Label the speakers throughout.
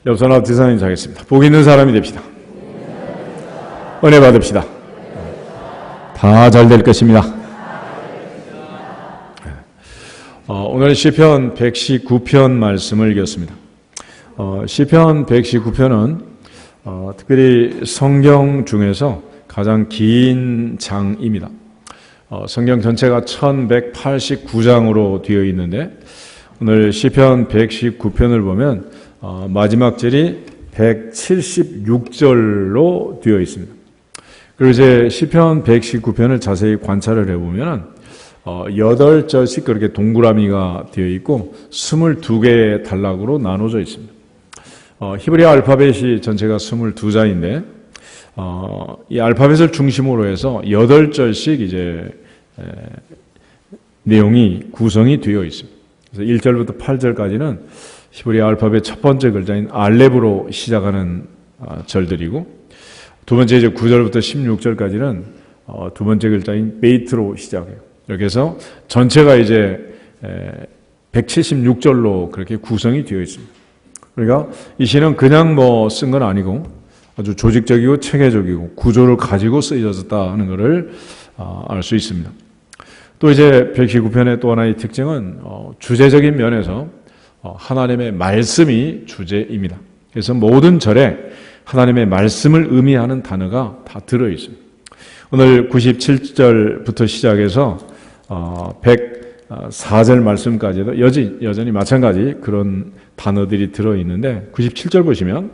Speaker 1: 옆선 앞 뒤사님 자겠습니다. 복 있는 사람이 됩시다. 은혜 받읍시다. 다 잘 될 것입니다. 오늘 시편 119편 말씀을 읽었습니다. 시편 119편은 특별히 성경 중에서 가장 긴 장입니다. 성경 전체가 1189장으로 되어 있는데 오늘 시편 119편을 보면 마지막 절이 176절로 되어 있습니다. 그리고 이제 시편 119편을 자세히 관찰을 해보면 8절씩 그렇게 동그라미가 되어 있고 22개의 단락으로 나눠져 있습니다. 히브리 알파벳이 전체가 22자인데 이 알파벳을 중심으로 해서 8절씩 이제 내용이 구성이 되어 있습니다. 그래서 1절부터 8절까지는 히브리 알파벳 첫 번째 글자인 알렙으로 시작하는 절들이고 두 번째 이제 9절부터 16절까지는 두 번째 글자인 베이트로 시작해요. 이렇게 해서 전체가 이제 176절로 그렇게 구성이 되어 있습니다. 그러니까 이 시는 그냥 쓴 건 아니고 아주 조직적이고 체계적이고 구조를 가지고 쓰여졌다는 것을 알 수 있습니다. 또 이제 119편의 또 하나의 특징은 주제적인 면에서 하나님의 말씀이 주제입니다. 그래서 모든 절에 하나님의 말씀을 의미하는 단어가 다 들어있습니다. 오늘 97절부터 시작해서 104절 말씀까지도 여전히 마찬가지 그런 단어들이 들어있는데 97절 보시면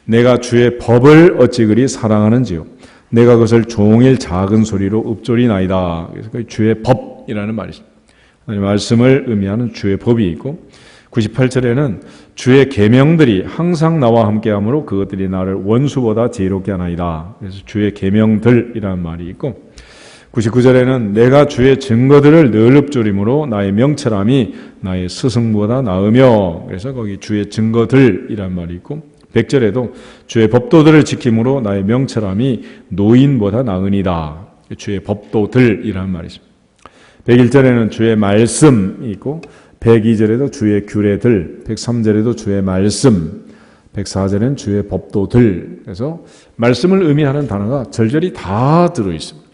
Speaker 1: 내가 주의 법을 어찌 그리 사랑하는지요 내가 그것을 종일 작은 소리로 읊조리나이다. 그래서 주의 법이라는 말이 있습니다. 하나님의 말씀을 의미하는 주의 법이 있고 98절에는 주의 계명들이 항상 나와 함께하므로 그것들이 나를 원수보다 지혜롭게 하나이다. 그래서 주의 계명들이라는 말이 있고 99절에는 내가 주의 증거들을 늘 읊조림으로 나의 명철함이 나의 스승보다 나으며 그래서 거기 주의 증거들이라는 말이 있고 100절에도 주의 법도들을 지킴으로 나의 명철함이 노인보다 나으니다. 주의 법도들이라는 말이 있습니다. 101절에는 주의 말씀이 있고 102절에도 주의 규례들, 103절에도 주의 말씀, 104절에는 주의 법도들. 그래서 말씀을 의미하는 단어가 절절히 다 들어있습니다.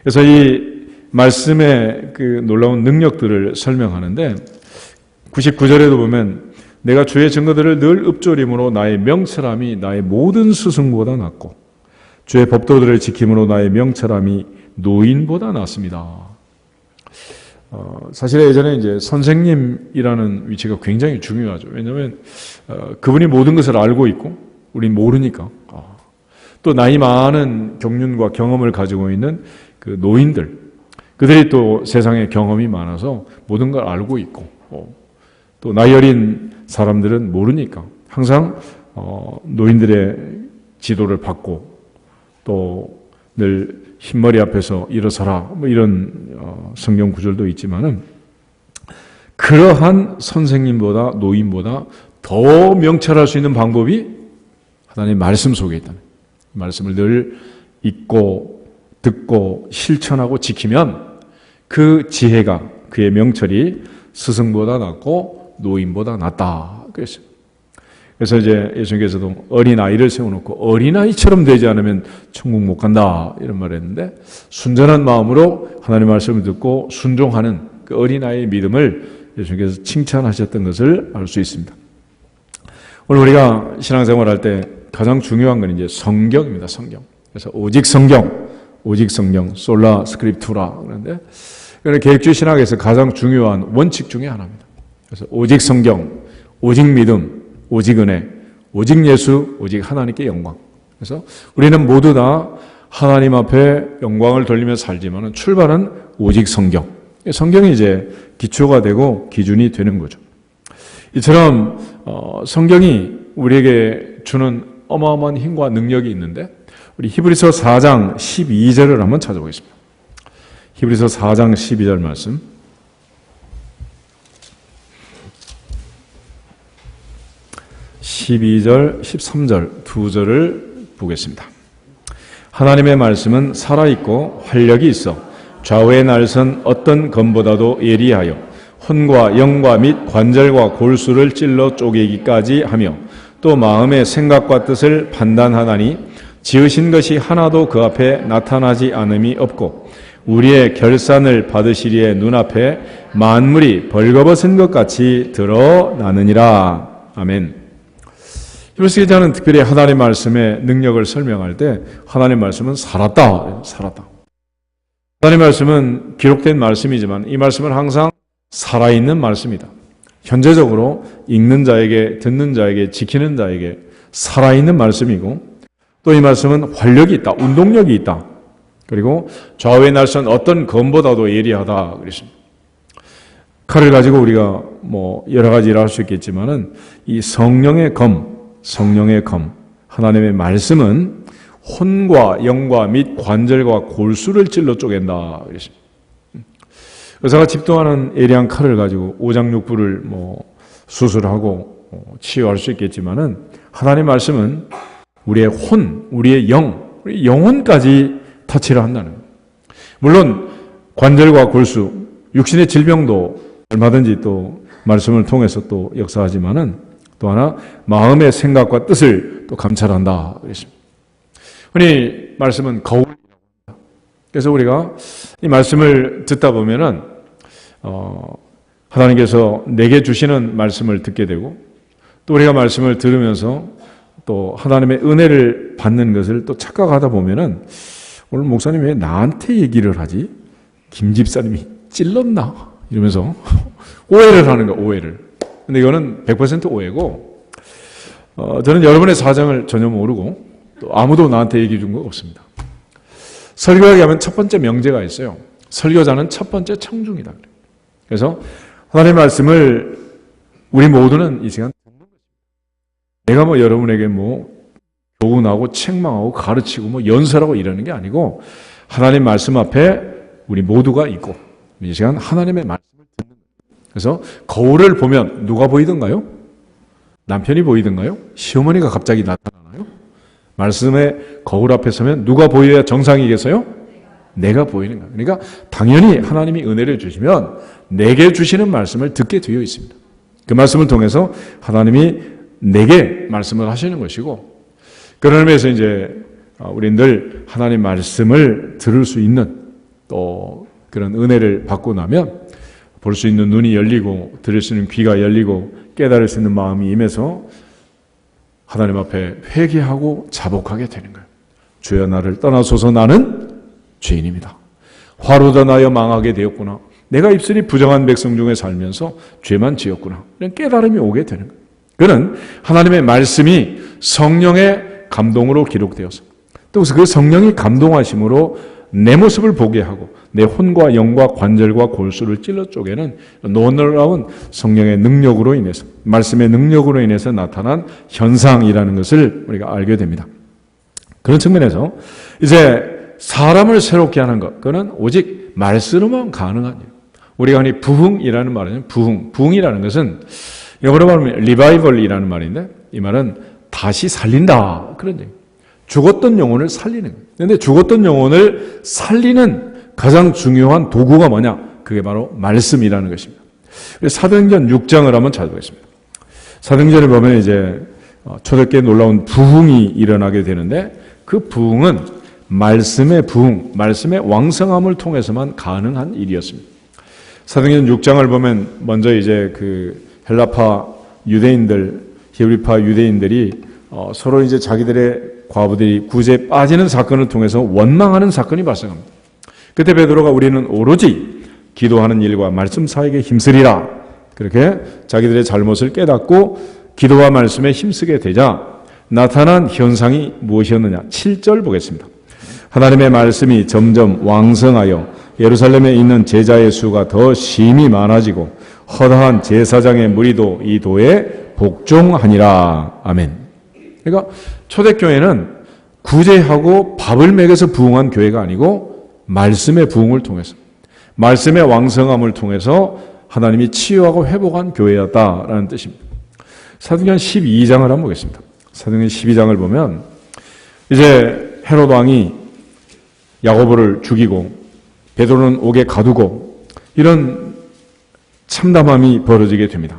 Speaker 1: 그래서 이 말씀의 그 놀라운 능력들을 설명하는데 99절에도 보면 내가 주의 증거들을 늘 읊조림으로 나의 명철함이 나의 모든 스승보다 낫고 주의 법도들을 지킴으로 나의 명철함이 노인보다 낫습니다. 사실 예전에 이제 선생님이라는 위치가 굉장히 중요하죠. 왜냐하면 그분이 모든 것을 알고 있고 우린 모르니까. 또 나이 많은 경륜과 경험을 가지고 있는 그 노인들, 그들이 또 세상에 경험이 많아서 모든 걸 알고 있고 또 나이 어린 사람들은 모르니까 항상 노인들의 지도를 받고 또 늘 흰머리 앞에서 일어서라 이런 성경 구절도 있지만은 그러한 선생님보다 노인보다 더 명철할 수 있는 방법이 하나님의 말씀 속에 있다는 말씀을 늘 읽고 듣고 실천하고 지키면 그 지혜가 그의 명철이 스승보다 낫고 노인보다 낫다 그랬어요. 그래서 이제 예수님께서도 어린아이를 세워놓고 어린아이처럼 되지 않으면 천국 못 간다 이런 말을 했는데 순전한 마음으로 하나님의 말씀을 듣고 순종하는 그 어린아이의 믿음을 예수님께서 칭찬하셨던 것을 알 수 있습니다. 오늘 우리가 신앙생활할 때 가장 중요한 건 이제 성경입니다. 성경. 그래서 오직 성경, 솔라 스크립투라 그러는데 계획주의 신학에서 가장 중요한 원칙 중에 하나입니다. 그래서 오직 성경, 오직 믿음, 오직 은혜, 오직 예수, 오직 하나님께 영광. 그래서 우리는 모두 다 하나님 앞에 영광을 돌리며 살지만 출발은 오직 성경. 성경이 이제 기초가 되고 기준이 되는 거죠. 이처럼 성경이 우리에게 주는 어마어마한 힘과 능력이 있는데 우리 히브리서 4장 12절을 한번 찾아보겠습니다. 히브리서 4장 12절 말씀. 12절, 13절 두 절을 보겠습니다. 하나님의 말씀은 살아있고 활력이 있어 좌우의 날선 어떤 검보다도 예리하여 혼과 영과 및 관절과 골수를 찔러 쪼개기까지 하며 또 마음의 생각과 뜻을 판단하나니 지으신 것이 하나도 그 앞에 나타나지 않음이 없고 우리의 결산을 받으시리의 눈앞에 만물이 벌거벗은 것 같이 드러나느니라. 아멘. 히브리서 기자는 특별히 하나님의 말씀의 능력을 설명할 때 하나님의 말씀은 살았다. 하나님의 말씀은 기록된 말씀이지만 이 말씀은 항상 살아있는 말씀이다. 현재적으로 읽는 자에게, 듣는 자에게, 지키는 자에게 살아있는 말씀이고 또 이 말씀은 활력이 있다. 운동력이 있다. 그리고 좌우의 날선 어떤 검보다도 예리하다. 그랬습니다. 칼을 가지고 우리가 여러 가지 일을 할 수 있겠지만은 이 성령의 검, 하나님의 말씀은 혼과 영과 및 관절과 골수를 찔러 쪼갠다. 그랬습니다. 의사가 집도하는 예리한 칼을 가지고 오장육부를 수술하고 치유할 수 있겠지만은 하나님의 말씀은 우리의 혼, 우리의 영, 우리 영혼까지 터치를 한다는 거예요. 물론 관절과 골수, 육신의 질병도 얼마든지 또 말씀을 통해서 또 역사하지만은 또 하나 마음의 생각과 뜻을 또 감찰한다 그랬습니다. 흔히 말씀은 거울이라고 합니다. 그래서 우리가 이 말씀을 듣다 보면은 하나님께서 내게 주시는 말씀을 듣게 되고 또 우리가 말씀을 들으면서 또 하나님의 은혜를 받는 것을 또 착각하다 보면은 오늘 목사님이 왜 나한테 얘기를 하지? 김 집사님이 찔렀나? 이러면서 오해를 하는 거야, 오해를. 근데 이거는 100% 오해고 저는 여러분의 사정을 전혀 모르고 또 아무도 나한테 얘기해 준 거 없습니다. 설교하게 하면 첫 번째 명제가 있어요. 설교자는 첫 번째 청중이다. 그래서 하나님의 말씀을 우리 모두는 이 시간 내가 여러분에게 교훈하고 책망하고 가르치고 연설하고 이러는 게 아니고 하나님 말씀 앞에 우리 모두가 있고 이 시간 하나님의 말씀을 듣는 거예요. 그래서 거울을 보면 누가 보이던가요? 남편이 보이던가요? 시어머니가 갑자기 나타나나요? 말씀의 거울 앞에 서면 누가 보여야 정상이겠어요? 내가 보이는 거예요. 그러니까 당연히 하나님이 은혜를 주시면 내게 주시는 말씀을 듣게 되어 있습니다. 그 말씀을 통해서 하나님이 내게 말씀을 하시는 것이고 그런 의미에서 이제 우리 늘 하나님 말씀을 들을 수 있는 또 그런 은혜를 받고 나면 볼 수 있는 눈이 열리고 들을 수 있는 귀가 열리고 깨달을 수 있는 마음이 임해서 하나님 앞에 회개하고 자복하게 되는 거예요. 주여 나를 떠나소서 나는 죄인입니다. 화로다 나여 망하게 되었구나. 내가 입술이 부정한 백성 중에 살면서 죄만 지었구나. 이런 깨달음이 오게 되는 거예요. 그는 하나님의 말씀이 성령의 감동으로 기록되어서 또 그 성령이 감동하심으로 내 모습을 보게 하고 내 혼과 영과 관절과 골수를 찔러 쪼개는 놀라운 성령의 능력으로 인해서 말씀의 능력으로 인해서 나타난 현상이라는 것을 우리가 알게 됩니다. 그런 측면에서 이제 사람을 새롭게 하는 것 그거는 오직 말씀으로만 가능한 일. 우리가 흔히 부흥이라는 말은 부흥이라는 것은 영어로 말하면 리바이벌이라는 말인데 이 말은 다시 살린다 그런 얘기예요. 죽었던 영혼을 살리는 거예요. 그런데 죽었던 영혼을 살리는 가장 중요한 도구가 뭐냐? 그게 바로 말씀이라는 것입니다. 사도행전 6장을 한번 찾아보겠습니다. 사도행전을 보면 이제 초대교회 놀라운 부흥이 일어나게 되는데 그 부흥은 말씀의 부흥, 말씀의 왕성함을 통해서만 가능한 일이었습니다. 사도행전 6장을 보면 먼저 이제 그 헬라파 유대인들, 히브리파 유대인들이 서로 이제 자기들의 과부들이 구제에 빠지는 사건을 통해서 원망하는 사건이 발생합니다. 그때 베드로가 우리는 오로지 기도하는 일과 말씀 사역에 힘쓰리라. 그렇게 자기들의 잘못을 깨닫고 기도와 말씀에 힘쓰게 되자 나타난 현상이 무엇이었느냐? 7절 보겠습니다. 하나님의 말씀이 점점 왕성하여 예루살렘에 있는 제자의 수가 더 심히 많아지고 허다한 제사장의 무리도 이 도에 복종하니라. 아멘. 그러니까 초대교회는 구제하고 밥을 먹여서 부흥한 교회가 아니고 말씀의 부흥을 통해서 말씀의 왕성함을 통해서 하나님이 치유하고 회복한 교회였다라는 뜻입니다. 사도행전 12장을 한번 보겠습니다. 사도행전 12장을 보면 이제 헤롯 왕이 야고보를 죽이고 베드로는 옥에 가두고 이런 참담함이 벌어지게 됩니다.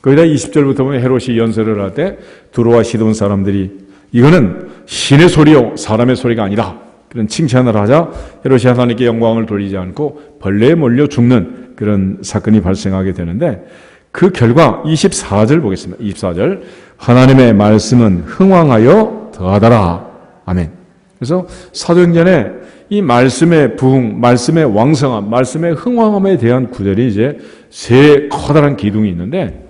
Speaker 1: 거기다 20절부터 보면 헤롯이 연설을 할 때 두로와 시돈 사람들이 이거는 신의 소리요 사람의 소리가 아니다. 그런 칭찬을 하자 헤롯이 하나님께 영광을 돌리지 않고 벌레에 몰려 죽는 그런 사건이 발생하게 되는데 그 결과 24절 보겠습니다. 24절 하나님의 말씀은 흥왕하여 더하더라. 아멘. 그래서 사도행전에 이 말씀의 부흥, 말씀의 왕성함, 말씀의 흥왕함에 대한 구절이 이제 세 커다란 기둥이 있는데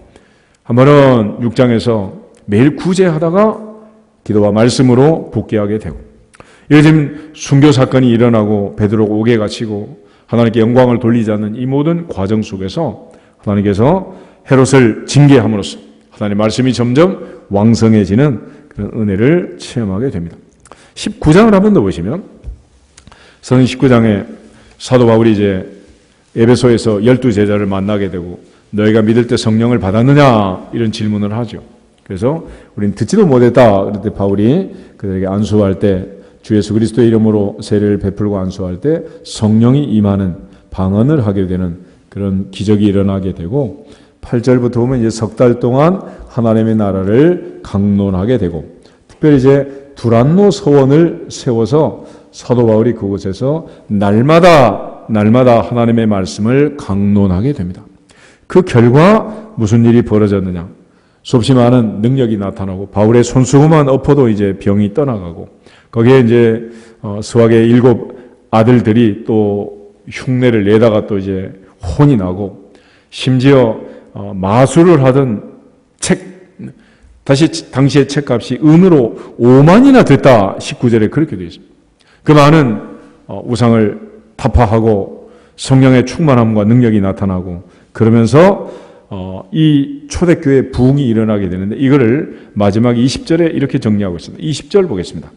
Speaker 1: 한 번은 6장에서 매일 구제하다가 기도와 말씀으로 복귀하게 되고 요즘 순교 사건이 일어나고 베드로가 옥에 갇히고 하나님께 영광을 돌리지 않는 이 모든 과정 속에서 하나님께서 헤롯을 징계함으로써 하나님의 말씀이 점점 왕성해지는 그런 은혜를 체험하게 됩니다. 19장을 한 번 더 보시면 서른 19장에 사도 바울이 이제 에베소에서 12제자를 만나게 되고 너희가 믿을 때 성령을 받았느냐 이런 질문을 하죠. 그래서 우리는 듣지도 못했다. 그럴 때 바울이 그들에게 안수할 때 주 예수 그리스도의 이름으로 세례를 베풀고 안수할 때 성령이 임하는 방언을 하게 되는 그런 기적이 일어나게 되고 8절부터 보면 이제 석 달 동안 하나님의 나라를 강론하게 되고 특별히 이제 두란노 서원을 세워서 사도 바울이 그곳에서 날마다 하나님의 말씀을 강론하게 됩니다. 그 결과 무슨 일이 벌어졌느냐? 수없이 많은 능력이 나타나고 바울의 손수건만 엎어도 이제 병이 떠나가고 거기에 이제 스왁의 7 아들들이 또 흉내를 내다가 또 이제 혼이 나고 심지어 마술을 하던 당시의 책값이 은으로 5만이나 됐다. 19절에 그렇게 되어 있습니다. 그 많은 우상을 타파하고 성령의 충만함과 능력이 나타나고 그러면서 이 초대교회 부흥이 일어나게 되는데 이거를 마지막 20절에 이렇게 정리하고 있습니다. 20절 보겠습니다.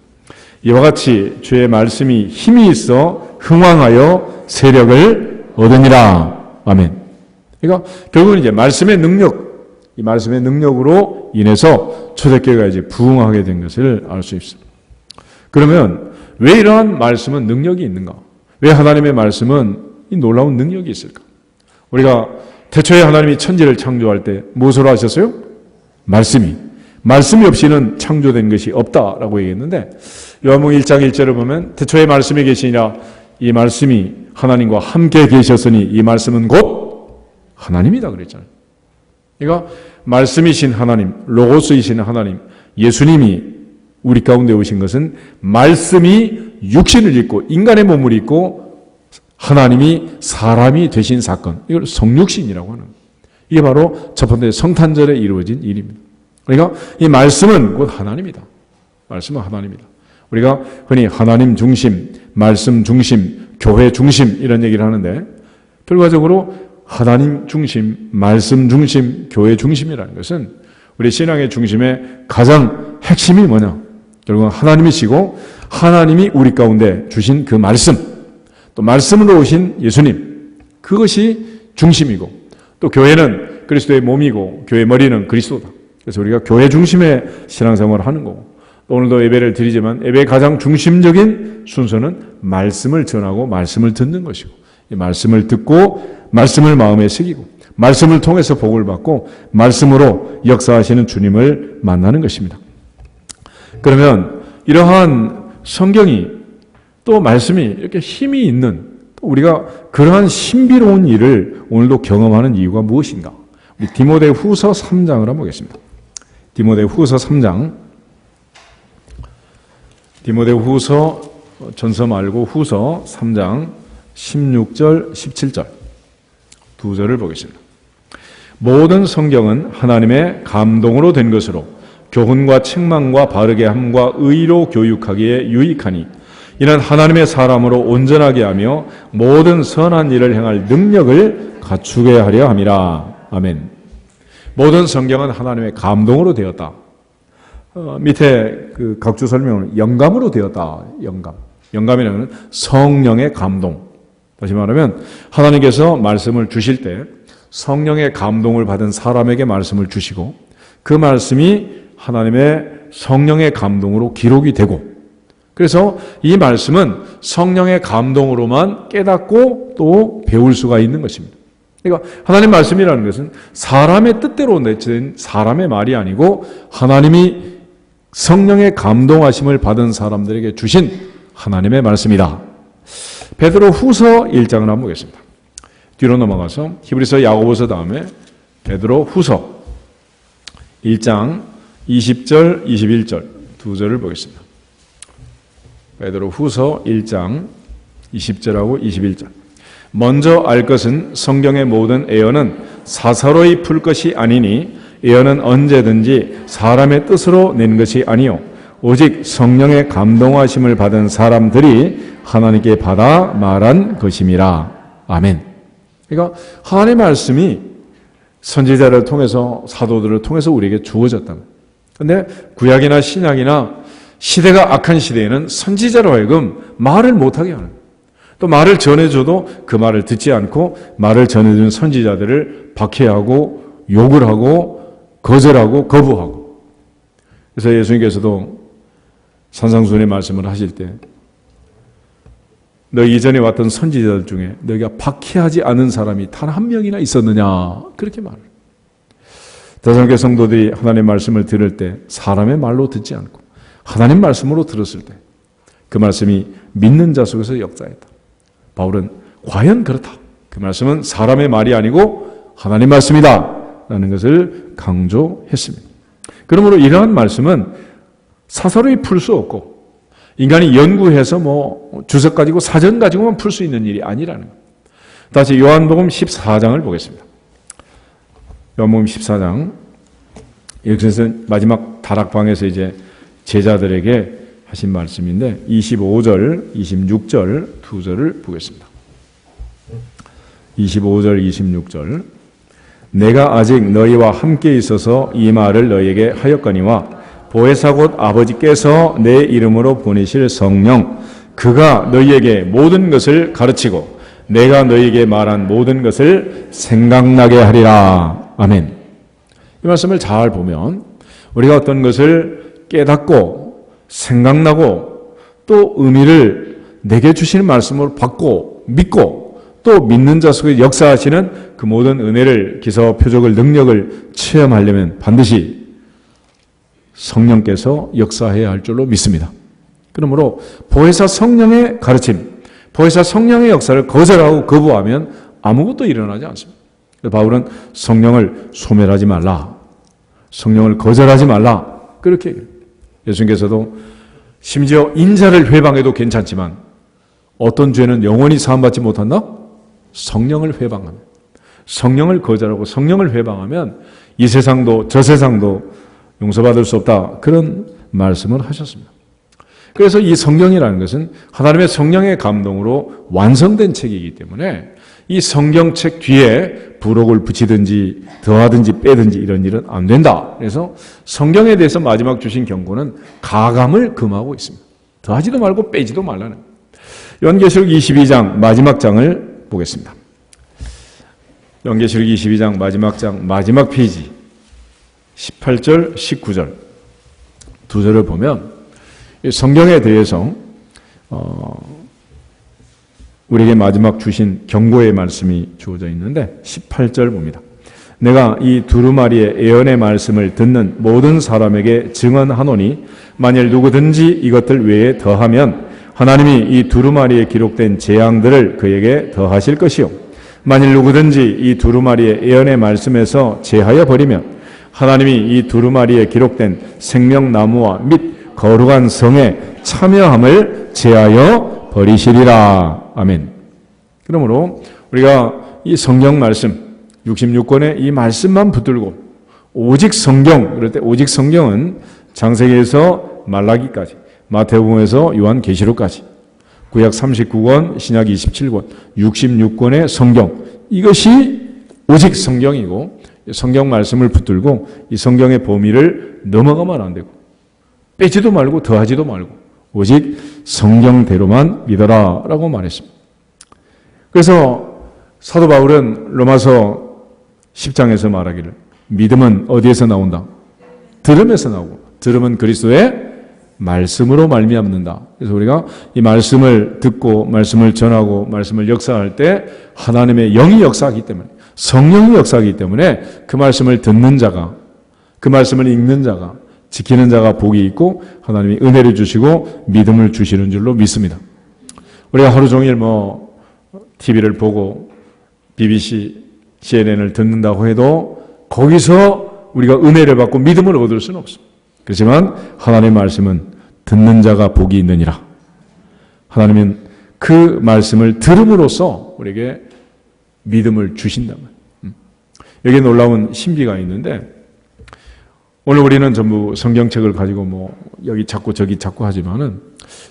Speaker 1: 이와 같이 주의 말씀이 힘이 있어 흥왕하여 세력을 얻으니라. 아멘. 그러니까 결국은 이제 말씀의 능력, 이 말씀의 능력으로 인해서 초대교회가 이제 부흥하게 된 것을 알 수 있습니다. 그러면 왜 이러한 말씀은 능력이 있는가? 왜 하나님의 말씀은 이 놀라운 능력이 있을까? 우리가 태초에 하나님이 천지를 창조할 때 무엇으로 하셨어요? 말씀이 없이는 창조된 것이 없다라고 얘기했는데 요한복음 1장 1절을 보면 태초에 말씀이 계시니라 이 말씀이 하나님과 함께 계셨으니 이 말씀은 곧 하나님이다 그랬잖아요. 그러니까 말씀이신 하나님, 로고스이신 하나님, 예수님이 우리 가운데 오신 것은 말씀이 육신을 입고 인간의 몸을 입고 하나님이 사람이 되신 사건, 이걸 성육신이라고 하는 거예요. 이게 바로 첫 번째 성탄절에 이루어진 일입니다. 그러니까 이 말씀은 곧 하나님이다. 말씀은 하나님이다. 우리가 흔히 하나님 중심, 말씀 중심, 교회 중심 이런 얘기를 하는데 결과적으로 하나님 중심, 말씀 중심, 교회 중심이라는 것은 우리 신앙의 중심의 가장 핵심이 뭐냐? 결국은 하나님이시고 하나님이 우리 가운데 주신 그 말씀, 또 말씀으로 오신 예수님, 그것이 중심이고 또 교회는 그리스도의 몸이고 교회 머리는 그리스도다. 그래서 우리가 교회 중심의 신앙생활을 하는 거고 오늘도 예배를 드리지만 예배의 가장 중심적인 순서는 말씀을 전하고 말씀을 듣는 것이고 이 말씀을 듣고 말씀을 마음에 새기고 말씀을 통해서 복을 받고 말씀으로 역사하시는 주님을 만나는 것입니다. 그러면 이러한 성경이 또 말씀이 이렇게 힘이 있는 우리가 그러한 신비로운 일을 오늘도 경험하는 이유가 무엇인가? 우리 디모데후서 3장을 한번 보겠습니다. 디모데후서 3장. 디모데후서 전서 말고 후서 3장 16절, 17절 두 절을 보겠습니다. 모든 성경은 하나님의 감동으로 된 것으로 교훈과 책망과 바르게 함과 의로 교육하기에 유익하니 이는 하나님의 사람으로 온전하게 하며 모든 선한 일을 행할 능력을 갖추게 하려 함이라. 아멘. 모든 성경은 하나님의 감동으로 되었다. 밑에 그 각주 설명은 영감으로 되었다. 영감이라는 성령의 감동. 다시 말하면 하나님께서 말씀을 주실 때 성령의 감동을 받은 사람에게 말씀을 주시고 그 말씀이 하나님의 성령의 감동으로 기록이 되고 그래서 이 말씀은 성령의 감동으로만 깨닫고 또 배울 수가 있는 것입니다. 그러니까 하나님 말씀이라는 것은 사람의 뜻대로 내친 사람의 말이 아니고 하나님이 성령의 감동하심을 받은 사람들에게 주신 하나님의 말씀이다. 베드로 후서 1장을 한번 보겠습니다. 뒤로 넘어가서 히브리서, 야고보서 다음에 베드로 후서 1장 20절, 21절 두 절을 보겠습니다. 베드로 후서 1장 20절하고 21절. 먼저 알 것은 성경의 모든 예언은 사사로이 풀 것이 아니니 예언은 언제든지 사람의 뜻으로 낸 것이 아니요 오직 성령의 감동하심을 받은 사람들이 하나님께 받아 말한 것임이라. 아멘. 그러니까 하나님의 말씀이 선지자를 통해서 사도들을 통해서 우리에게 주어졌다. 그런데 구약이나 신약이나 시대가 악한 시대에는 선지자로 하여금 말을 못하게 하는, 또 말을 전해줘도 그 말을 듣지 않고 말을 전해주는 선지자들을 박해하고 욕을 하고 거절하고 거부하고. 그래서 예수님께서도 산상수훈의 말씀을 하실 때 너 이전에 왔던 선지자들 중에 너희가 박해하지 않은 사람이 단 한 명이나 있었느냐, 그렇게 말을. 데살로니가 성도들이 하나님의 말씀을 들을 때 사람의 말로 듣지 않고 하나님 말씀으로 들었을 때 그 말씀이 믿는 자 속에서 역사했다. 바울은 과연 그렇다, 그 말씀은 사람의 말이 아니고 하나님 말씀이다 라는 것을 강조했습니다. 그러므로 이러한 말씀은 사사로이 풀 수 없고 인간이 연구해서 주석 가지고 사전 가지고만 풀 수 있는 일이 아니라는 것. 다시 요한복음 14장을 보겠습니다. 요한복음 14장, 여기서 마지막 다락방에서 이제 제자들에게 하신 말씀인데 25절, 26절 두 절을 보겠습니다. 25절, 26절. 내가 아직 너희와 함께 있어서 이 말을 너희에게 하였거니와 보혜사 곧 아버지께서 내 이름으로 보내실 성령, 그가 너희에게 모든 것을 가르치고 내가 너희에게 말한 모든 것을 생각나게 하리라. 아멘. 이 말씀을 잘 보면 우리가 어떤 것을 깨닫고 생각나고 또 의미를 내게 주시는 말씀으로 받고 믿고 또 믿는 자 속에 역사하시는 그 모든 은혜를, 기사와 표적을, 능력을 체험하려면 반드시 성령께서 역사해야 할 줄로 믿습니다. 그러므로 보혜사 성령의 가르침, 보혜사 성령의 역사를 거절하고 거부하면 아무것도 일어나지 않습니다. 바울은 성령을 소멸하지 말라, 성령을 거절하지 말라, 그렇게 얘기해요. 예수님께서도 심지어 인자를 회방해도 괜찮지만 어떤 죄는 영원히 사함받지 못한다? 성령을 회방하면, 성령을 거절하고 성령을 회방하면 이 세상도 저 세상도 용서받을 수 없다, 그런 말씀을 하셨습니다. 그래서 이 성경이라는 것은 하나님의 성령의 감동으로 완성된 책이기 때문에 이 성경책 뒤에 부록을 붙이든지 더하든지 빼든지 이런 일은 안 된다. 그래서 성경에 대해서 마지막 주신 경고는 가감을 금하고 있습니다. 더하지도 말고 빼지도 말라는. 요한계시록 22장 마지막 장을 보겠습니다. 요한계시록 22장 마지막 장 마지막 페이지 18절, 19절 두 절을 보면 성경에 대해서 우리에게 마지막 주신 경고의 말씀이 주어져 있는데 18절 봅니다. 내가 이 두루마리의 예언의 말씀을 듣는 모든 사람에게 증언하노니 만일 누구든지 이것들 외에 더하면 하나님이 이 두루마리에 기록된 재앙들을 그에게 더하실 것이요 만일 누구든지 이 두루마리의 예언의 말씀에서 제하여 버리면 하나님이 이 두루마리에 기록된 생명나무와 및 거룩한 성에 참여함을 제하여 버리시리라. 아멘. 그러므로 우리가 이 성경 말씀 66권의 이 말씀만 붙들고 오직 성경, 그럴 때 오직 성경은 창세기에서 말라기까지, 마태복음에서 요한계시록까지, 구약 39권, 신약 27권, 66권의 성경, 이것이 오직 성경이고 성경 말씀을 붙들고 이 성경의 범위를 넘어가면 안 되고 빼지도 말고 더하지도 말고 오직 성경대로만 믿어라 라고 말했습니다. 그래서 사도 바울은 로마서 10장에서 말하기를 믿음은 어디에서 나온다? 들음에서 나오고 들음은 그리스도의 말씀으로 말미암는다. 그래서 우리가 이 말씀을 듣고 말씀을 전하고 말씀을 역사할 때 하나님의 영이 역사하기 때문에 성령이 역사하기 때문에 그 말씀을 듣는 자가, 그 말씀을 읽는 자가, 지키는 자가 복이 있고 하나님이 은혜를 주시고 믿음을 주시는 줄로 믿습니다. 우리가 하루 종일 TV를 보고 BBC, CNN을 듣는다고 해도 거기서 우리가 은혜를 받고 믿음을 얻을 수는 없습니다. 그렇지만 하나님의 말씀은 듣는 자가 복이 있느니라. 하나님은 그 말씀을 들음으로써 우리에게 믿음을 주신단 말이에요. 여기에 놀라운 신비가 있는데, 오늘 우리는 전부 성경책을 가지고 여기 찾고 저기 찾고 하지만은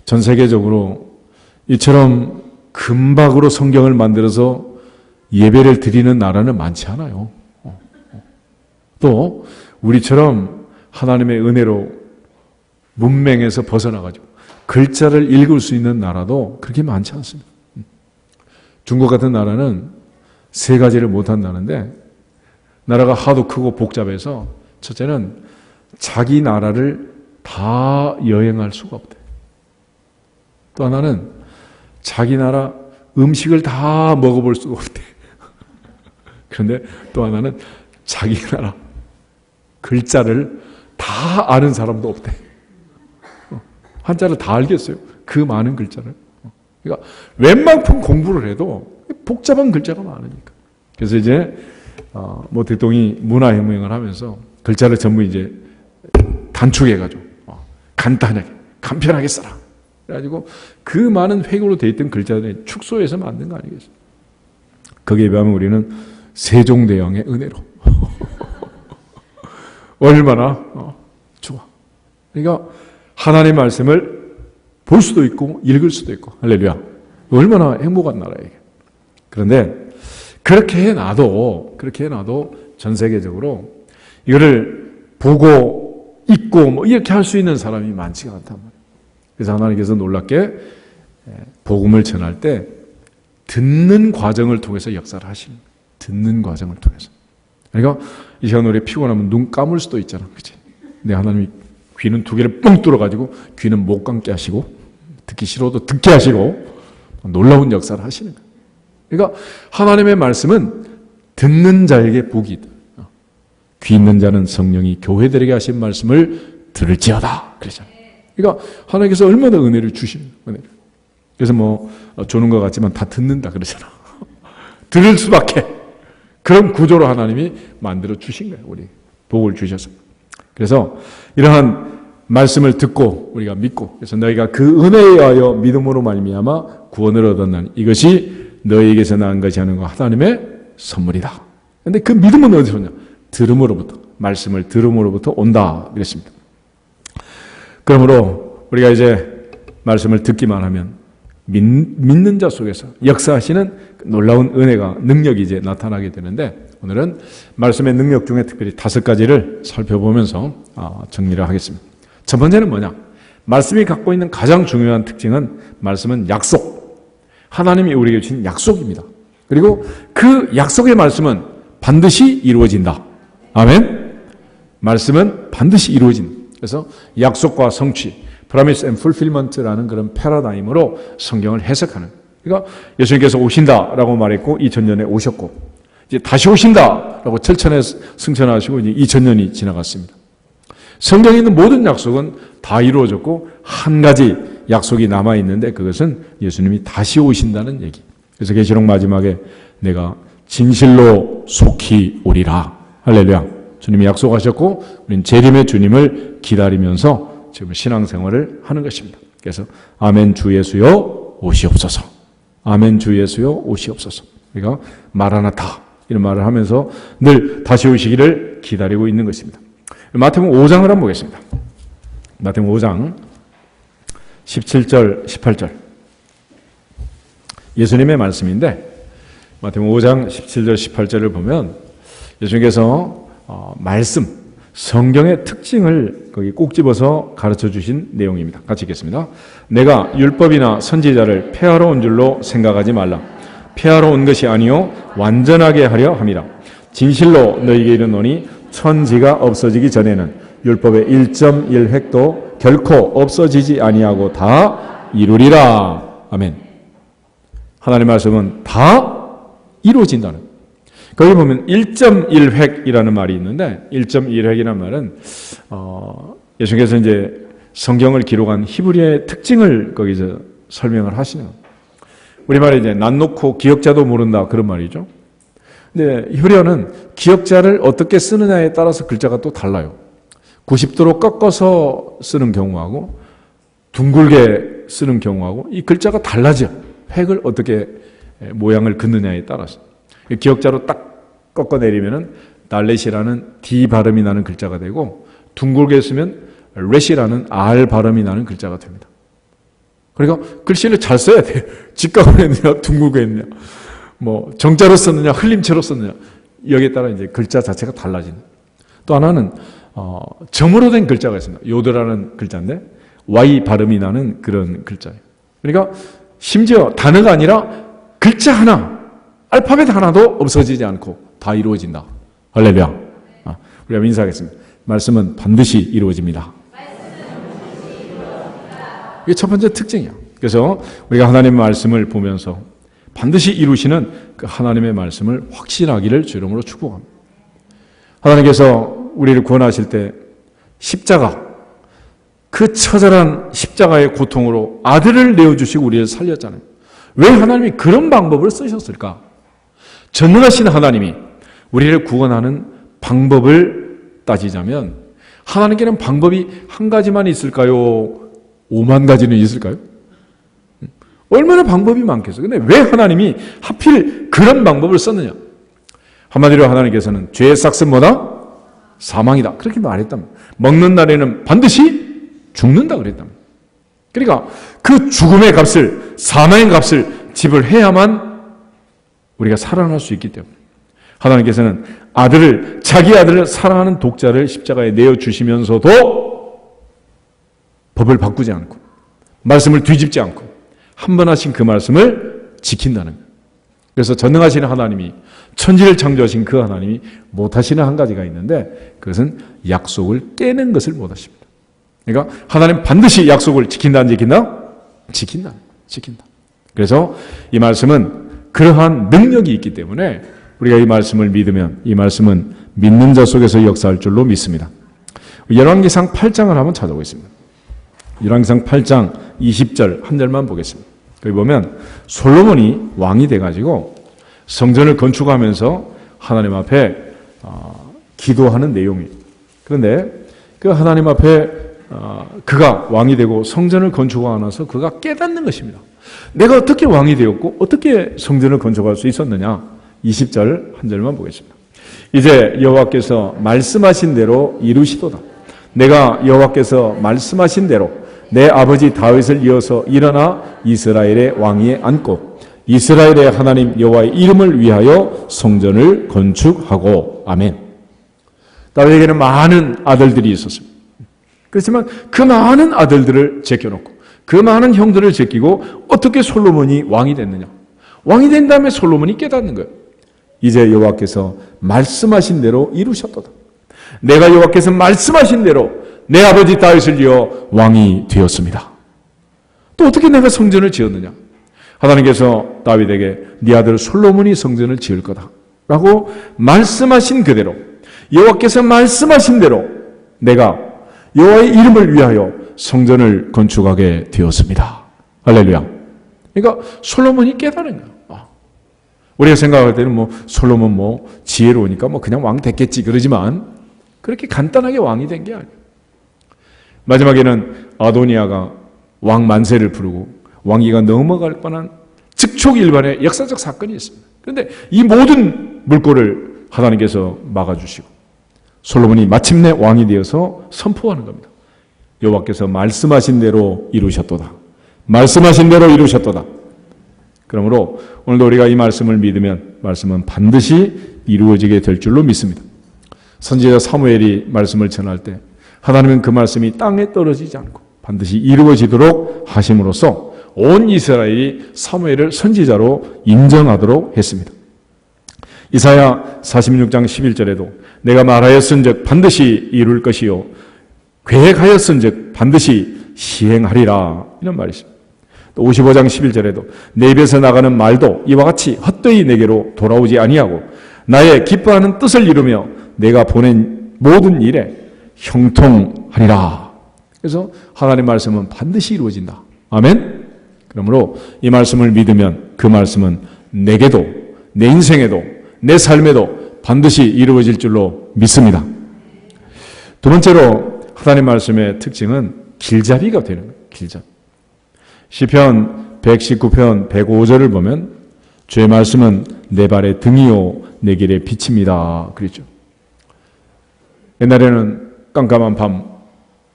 Speaker 1: 전 세계적으로 이처럼 금박으로 성경을 만들어서 예배를 드리는 나라는 많지 않아요. 또 우리처럼 하나님의 은혜로 문맹에서 벗어나가지고 글자를 읽을 수 있는 나라도 그렇게 많지 않습니다. 중국 같은 나라는 세 가지를 못한다는데, 나라가 하도 크고 복잡해서 첫째는 자기 나라를 다 여행할 수가 없대. 또 하나는 자기 나라 음식을 다 먹어볼 수가 없대. 그런데 또 하나는 자기 나라 글자를 다 아는 사람도 없대. 한자를 다 알겠어요. 그 많은 글자를. 그러니까 웬만큼 공부를 해도 복잡한 글자가 많으니까. 그래서 이제 대통령이 문화혁명을 하면서 글자를 전부 이제 단축해가지고 간단하게, 간편하게 써라. 그래가지고 그 많은 획으로 돼 있던 글자들이 축소해서 만든 거 아니겠어요? 거기에 비하면 우리는 세종대왕의 은혜로 얼마나 좋아. 그러니까 하나님의 말씀을 볼 수도 있고 읽을 수도 있고, 할렐루야. 얼마나 행복한 나라예요. 그런데 그렇게 해놔도 전 세계적으로 이거를 보고 읽고 이렇게 할 수 있는 사람이 많지가 않단 말이에요. 그래서 하나님께서 놀랍게 복음을 전할 때 듣는 과정을 통해서 역사를 하시는 거예요. 듣는 과정을 통해서. 그러니까 이 시간 우리 피곤하면 눈 감을 수도 있잖아. 그치? 근데 하나님이 귀는 두 개를 뻥 뚫어가지고 귀는 못 감게 하시고, 듣기 싫어도 듣게 하시고, 놀라운 역사를 하시는 거예요. 그러니까 하나님의 말씀은 듣는 자에게 복이 있다. 귀 있는 자는 성령이 교회들에게 하신 말씀을 들을지어다. 그러잖아요. 그러니까 하나님께서 얼마나 은혜를 주시는 거예요. 그래서 주는 것 같지만 다 듣는다 그러잖아. 들을 수밖에. 그런 구조로 하나님이 만들어 주신 거예요. 우리 복을 주셔서. 그래서 이러한 말씀을 듣고 우리가 믿고, 그래서 너희가 그 은혜에 의하여 믿음으로 말미암아 구원을 얻었나니 이것이 너희에게서 나은 것이 아니고 하나님의 선물이다. 그런데 그 믿음은 어디서 오냐? 들음으로부터, 말씀을 들음으로부터 온다 그랬습니다. 그러므로 우리가 이제 말씀을 듣기만 하면 믿는 자 속에서 역사하시는 놀라운 은혜가, 능력이 이제 나타나게 되는데, 오늘은 말씀의 능력 중에 특별히 5가지를 살펴보면서 정리를 하겠습니다. 첫 번째는 뭐냐? 말씀이 갖고 있는 가장 중요한 특징은 말씀은 약속. 하나님이 우리에게 주신 약속입니다. 그리고 그 약속의 말씀은 반드시 이루어진다. 아멘? 말씀은 반드시 이루어진다. 그래서 약속과 성취, Promise and Fulfillment라는 그런 패러다임으로 성경을 해석하는. 그러니까 예수님께서 오신다라고 말했고 2000년에 오셨고, 이제 다시 오신다라고 철천에 승천하시고 이제 2000년이 지나갔습니다. 성경에 있는 모든 약속은 다 이루어졌고 한 가지 약속이 남아 있는데, 그것은 예수님이 다시 오신다는 얘기. 그래서 계시록 마지막에 내가 진실로 속히 오리라. 할렐루야. 주님이 약속하셨고 우리는 재림의 주님을 기다리면서 지금 신앙생활을 하는 것입니다. 그래서 아멘 주 예수여 오시옵소서. 아멘 주 예수여 오시옵소서. 우리가 마라나타 이런 말을 하면서 늘 다시 오시기를 기다리고 있는 것입니다. 마태복음 5장을 한번 보겠습니다. 마태복음 5장 17절 18절 예수님의 말씀인데, 마태복음 5장 17절 18절을 보면 예수님께서 말씀, 성경의 특징을 거기 꼭 집어서 가르쳐 주신 내용입니다. 같이 읽겠습니다. 내가 율법이나 선지자를 폐하러 온 줄로 생각하지 말라. 폐하러 온 것이 아니요 완전하게 하려 함이라. 진실로 너희에게 이르노니 천지가 없어지기 전에는 율법의 1.1획도 결코 없어지지 아니하고 다 이루리라. 아멘. 하나님의 말씀은 다 이루어진다는. 거기 보면 1.1획이라는 말이 있는데 1.1획이라는 말은 예수님께서 이제 성경을 기록한 히브리어의 특징을 거기서 설명을 하시는 거예요. 우리말에 이제 난 놓고 기억자도 모른다 그런 말이죠. 근데 히브리어는 기억자를 어떻게 쓰느냐에 따라서 글자가 또 달라요. 90도로 꺾어서 쓰는 경우하고 둥글게 쓰는 경우하고 이 글자가 달라져. 획을 어떻게 모양을 긋느냐에 따라서. 기억자로 딱 꺾어내리면은 달렛이라는 D 발음이 나는 글자가 되고 둥글게 쓰면 렛이라는 R 발음이 나는 글자가 됩니다. 그러니까 글씨를 잘 써야 돼요. 직각으로 했느냐 둥글게 했느냐 뭐 정자로 썼느냐 흘림체로 썼느냐 여기에 따라 이제 글자 자체가 달라지는. 또 하나는 점으로 된 글자가 있습니다. 요드라는 글자인데 Y 발음이 나는 그런 글자예요. 그러니까 심지어 단어가 아니라 글자 하나, 알파벳 하나도 없어지지 않고 다 이루어진다. 할렐루야. 우리가 민사하겠습니다. 말씀은 반드시 이루어집니다. 이게 첫 번째 특징이야. 그래서 우리가 하나님의 말씀을 보면서 반드시 이루시는 그 하나님의 말씀을 확신하기를 주 이름으로 축복합니다. 하나님께서 우리를 구원하실 때 십자가, 그 처절한 십자가의 고통으로 아들을 내어주시고 우리를 살렸잖아요. 왜 하나님이 그런 방법을 쓰셨을까? 전능하신 하나님이 우리를 구원하는 방법을 따지자면 하나님께는 방법이 한 가지만 있을까요? 5만 가지는 있을까요? 얼마나 방법이 많겠어요. 근데 왜 하나님이 하필 그런 방법을 썼느냐? 한마디로 하나님께서는 죄의 삭은 뭐다? 사망이다. 그렇게 말했답니다. 먹는 날에는 반드시 죽는다 그랬답니다. 그러니까 그 죽음의 값을, 사망의 값을 지불해야만 우리가 살아날 수 있기 때문에 하나님께서는 자기 아들을 사랑하는 독자를 십자가에 내어주시면서도 법을 바꾸지 않고 말씀을 뒤집지 않고 한 번 하신 그 말씀을 지킨다는 거예요. 그래서 전능하신 하나님이 천지를 창조하신 그 하나님이 못하시는 한 가지가 있는데 그것은 약속을 깨는 것을 못하십니다. 그러니까 하나님 반드시 약속을 지킨다 안 지킨다? 지킨다. 그래서 이 말씀은 그러한 능력이 있기 때문에 우리가 이 말씀을 믿으면 이 말씀은 믿는 자 속에서 역사할 줄로 믿습니다. 열왕기상 8장을 한번 찾아보겠습니다. 열왕기상 8장 20절 한 절만 보겠습니다. 거기 보면 솔로몬이 왕이 돼가지고 성전을 건축하면서 하나님 앞에 기도하는 내용이에요. 그런데 그 하나님 앞에 그가 왕이 되고 성전을 건축하고 나서 그가 깨닫는 것입니다. 내가 어떻게 왕이 되었고 어떻게 성전을 건축할 수 있었느냐. 20절 한 절만 보겠습니다. 이제 여호와께서 말씀하신 대로 이루시도다. 내가 여호와께서 말씀하신 대로 내 아버지 다윗을 이어서 일어나 이스라엘의 왕위에 앉고 이스라엘의 하나님 여호와의 이름을 위하여 성전을 건축하고. 아멘. 다윗에게는 많은 아들들이 있었습니다. 그렇지만 그 많은 아들들을 제껴놓고 그 많은 형들을 제끼고 어떻게 솔로몬이 왕이 됐느냐. 왕이 된 다음에 솔로몬이 깨닫는 거예요. 이제 여호와께서 말씀하신 대로 이루셨도다. 내가 여호와께서 말씀하신 대로 내 아버지 다윗을 이어 왕이 되었습니다. 또 어떻게 내가 성전을 지었느냐. 하나님께서 다윗에게 네 아들 솔로몬이 성전을 지을 거다 라고 말씀하신 그대로 여호와께서 말씀하신 대로 내가 여호와의 이름을 위하여 성전을 건축하게 되었습니다. 할렐루야. 그러니까 솔로몬이 깨달은 거예요. 우리가 생각할 때는 솔로몬 지혜로우니까 그냥 왕 됐겠지 그러지만 그렇게 간단하게 왕이 된 게 아니에요. 마지막에는 아도니아가 왕 만세를 부르고 왕위가 넘어갈 뻔한 즉촉일반의 역사적 사건이 있습니다. 그런데 이 모든 물꼬를 하나님께서 막아주시고 솔로몬이 마침내 왕이 되어서 선포하는 겁니다. 여호와께서 말씀하신 대로 이루셨도다. 말씀하신 대로 이루셨도다. 그러므로 오늘도 우리가 이 말씀을 믿으면 말씀은 반드시 이루어지게 될 줄로 믿습니다. 선지자 사무엘이 말씀을 전할 때 하나님은 그 말씀이 땅에 떨어지지 않고 반드시 이루어지도록 하심으로써 온 이스라엘이 사무엘을 선지자로 인정하도록 했습니다. 이사야 46장 11절에도 내가 말하였은즉 반드시 이룰 것이요 계획하였은즉 반드시 시행하리라 이런 말이 있습니다. 또 55장 11절에도 내 입에서 나가는 말도 이와 같이 헛되이 내게로 돌아오지 아니하고 나의 기뻐하는 뜻을 이루며 내가 보낸 모든 일에 형통하리라. 그래서 하나님의 말씀은 반드시 이루어진다. 아멘? 그러므로 이 말씀을 믿으면 그 말씀은 내게도, 내 인생에도, 내 삶에도 반드시 이루어질 줄로 믿습니다. 두 번째로 하나님 말씀의 특징은 길잡이가 되는 거예요. 길잡이. 시편 119편 105절을 보면 주의 말씀은 내 발의 등이요 내 길의 빛입니다. 그랬죠. 옛날에는 깜깜한 밤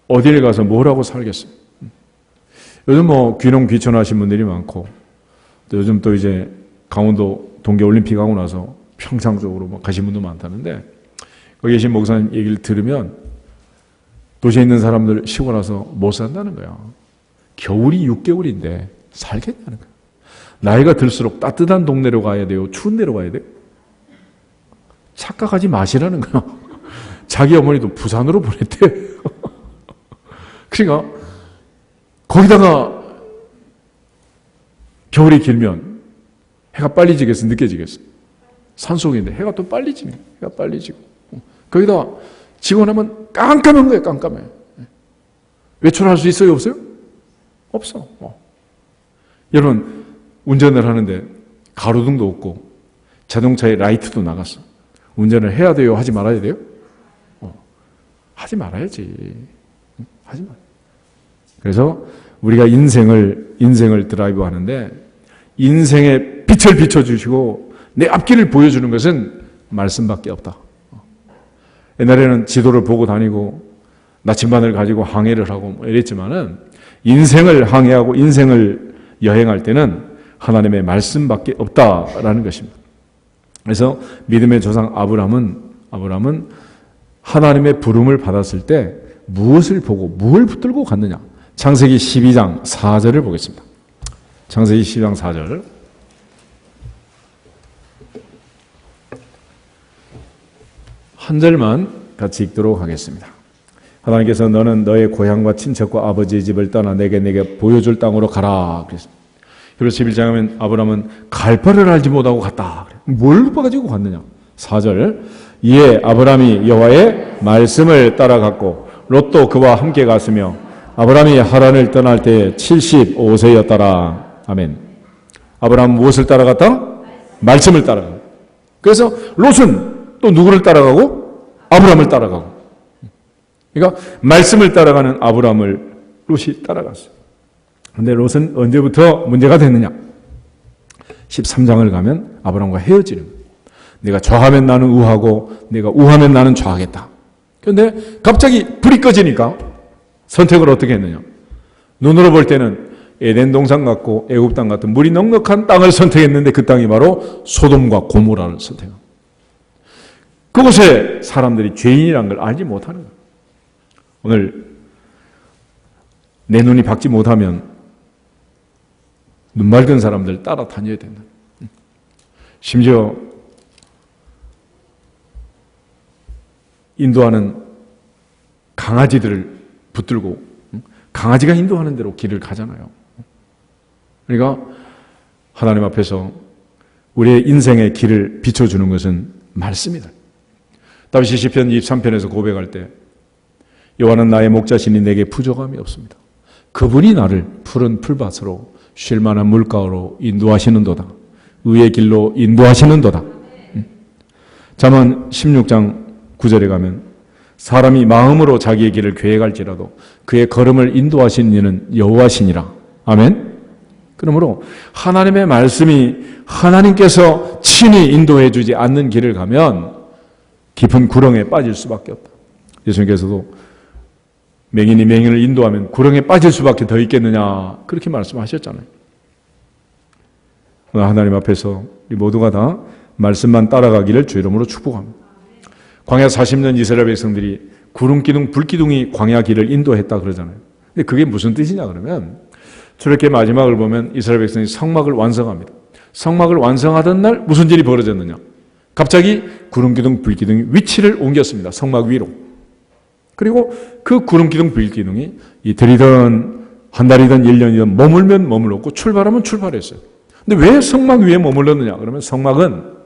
Speaker 1: 어디를 가서 뭘 하고 살겠어요. 요즘 귀농 귀촌하신 분들이 많고 또 요즘 또 이제 강원도 동계올림픽 하고 나서 평창 쪽으로 가신 분도 많다는데 거기 계신 목사님 얘기를 들으면 도시에 있는 사람들 시골 와서 못 산다는 거야. 겨울이 6개월인데 살겠다는 거야. 나이가 들수록 따뜻한 동네로 가야 돼요? 추운 데로 가야 돼요? 착각하지 마시라는 거야. 자기 어머니도 부산으로 보냈대. 그러니까 거기다가 겨울이 길면 해가 빨리 지겠어? 늦게 지겠어? 산속인데 해가 또 빨리 지네. 해가 빨리 지고. 거기다 지고 나면 깜깜한 거예요. 깜깜해. 외출할 수 있어요? 없어요? 없어. 여러분 운전을 하는데 가로등도 없고 자동차에 라이트도 나갔어. 운전을 해야 돼요? 하지 말아야 돼요? 하지 말아야지. 하지 마. 그래서 우리가 인생을 드라이브 하는데 인생의 빛을 비춰주시고 내 앞길을 보여주는 것은 말씀밖에 없다. 옛날에는 지도를 보고 다니고 나침반을 가지고 항해를 하고 이랬지만은 인생을 항해하고 인생을 여행할 때는 하나님의 말씀밖에 없다라는 것입니다. 그래서 믿음의 조상 아브라함은 하나님의 부름을 받았을 때 무엇을 보고 무엇을 붙들고 갔느냐. 창세기 12장 4절을 보겠습니다. 창세기 12장 4절. 한 절만 같이 읽도록 하겠습니다. 하나님께서 너는 너의 고향과 친척과 아버지의 집을 떠나 내게 보여줄 땅으로 가라. 그랬습니다. 그래서 11장 하면 아브라함은 갈 바를 알지 못하고 갔다. 뭘 가지고 갔느냐. 4절. 이에 아브라함이 여호와의 말씀을 따라갔고 롯도 그와 함께 갔으며 아브라함이 하란을 떠날 때 75세였더라. 아멘. 아브라함은 무엇을 따라갔다? 말씀을 따라갔다. 그래서 롯은 또 누구를 따라가고? 아브라함을 따라가고. 그러니까 말씀을 따라가는 아브라함을 롯이 따라갔어요. 그런데 롯은 언제부터 문제가 됐느냐? 13장을 가면 아브라함과 헤어지는 거예요. 내가 좌하면 나는 우하고 내가 우하면 나는 좌하겠다. 그런데 갑자기 불이 꺼지니까 선택을 어떻게 했느냐? 눈으로 볼 때는 에덴 동산 같고 애굽 땅 같은 물이 넉넉한 땅을 선택했는데 그 땅이 바로 소돔과 고모라를 선택합니다. 그곳에 사람들이 죄인이라는 걸 알지 못하는 거예요. 오늘 내 눈이 밝지 못하면 눈 맑은 사람들 따라 다녀야 된다. 심지어 인도하는 강아지들을 붙들고 강아지가 인도하는 대로 길을 가잖아요. 그러니까 하나님 앞에서 우리의 인생의 길을 비춰주는 것은 말씀이다. 다윗이 시편 23편에서 고백할 때 여호와는 나의 목자시니 내게 부족함이 없습니다. 그분이 나를 푸른 풀밭으로 쉴 만한 물가로 인도하시는도다. 의의 길로 인도하시는도다. 잠언 16장 9절에 가면 사람이 마음으로 자기의 길을 계획할지라도 그의 걸음을 인도하신 이는 여호와시니라. 아멘. 그러므로 하나님의 말씀이 하나님께서 친히 인도해 주지 않는 길을 가면 깊은 구렁에 빠질 수밖에 없다. 예수님께서도 맹인이 맹인을 인도하면 구렁에 빠질 수밖에 더 있겠느냐 그렇게 말씀하셨잖아요. 오늘 하나님 앞에서 우리 모두가 다 말씀만 따라가기를 주 이름으로 축복합니다. 광야 40년 이스라엘 백성들이 구름기둥, 불기둥이 광야 길을 인도했다 그러잖아요. 근데 그게 무슨 뜻이냐 그러면 출애굽기 마지막을 보면 이스라엘 백성이 성막을 완성합니다. 성막을 완성하던 날 무슨 일이 벌어졌느냐? 갑자기 구름기둥, 불기둥이 위치를 옮겼습니다. 성막 위로. 그리고 그 구름기둥, 불기둥이 이틀이든 한 달이든 1년이든 머물면 머물렀고 출발하면 출발했어요. 근데 왜 성막 위에 머물렀느냐? 그러면 성막은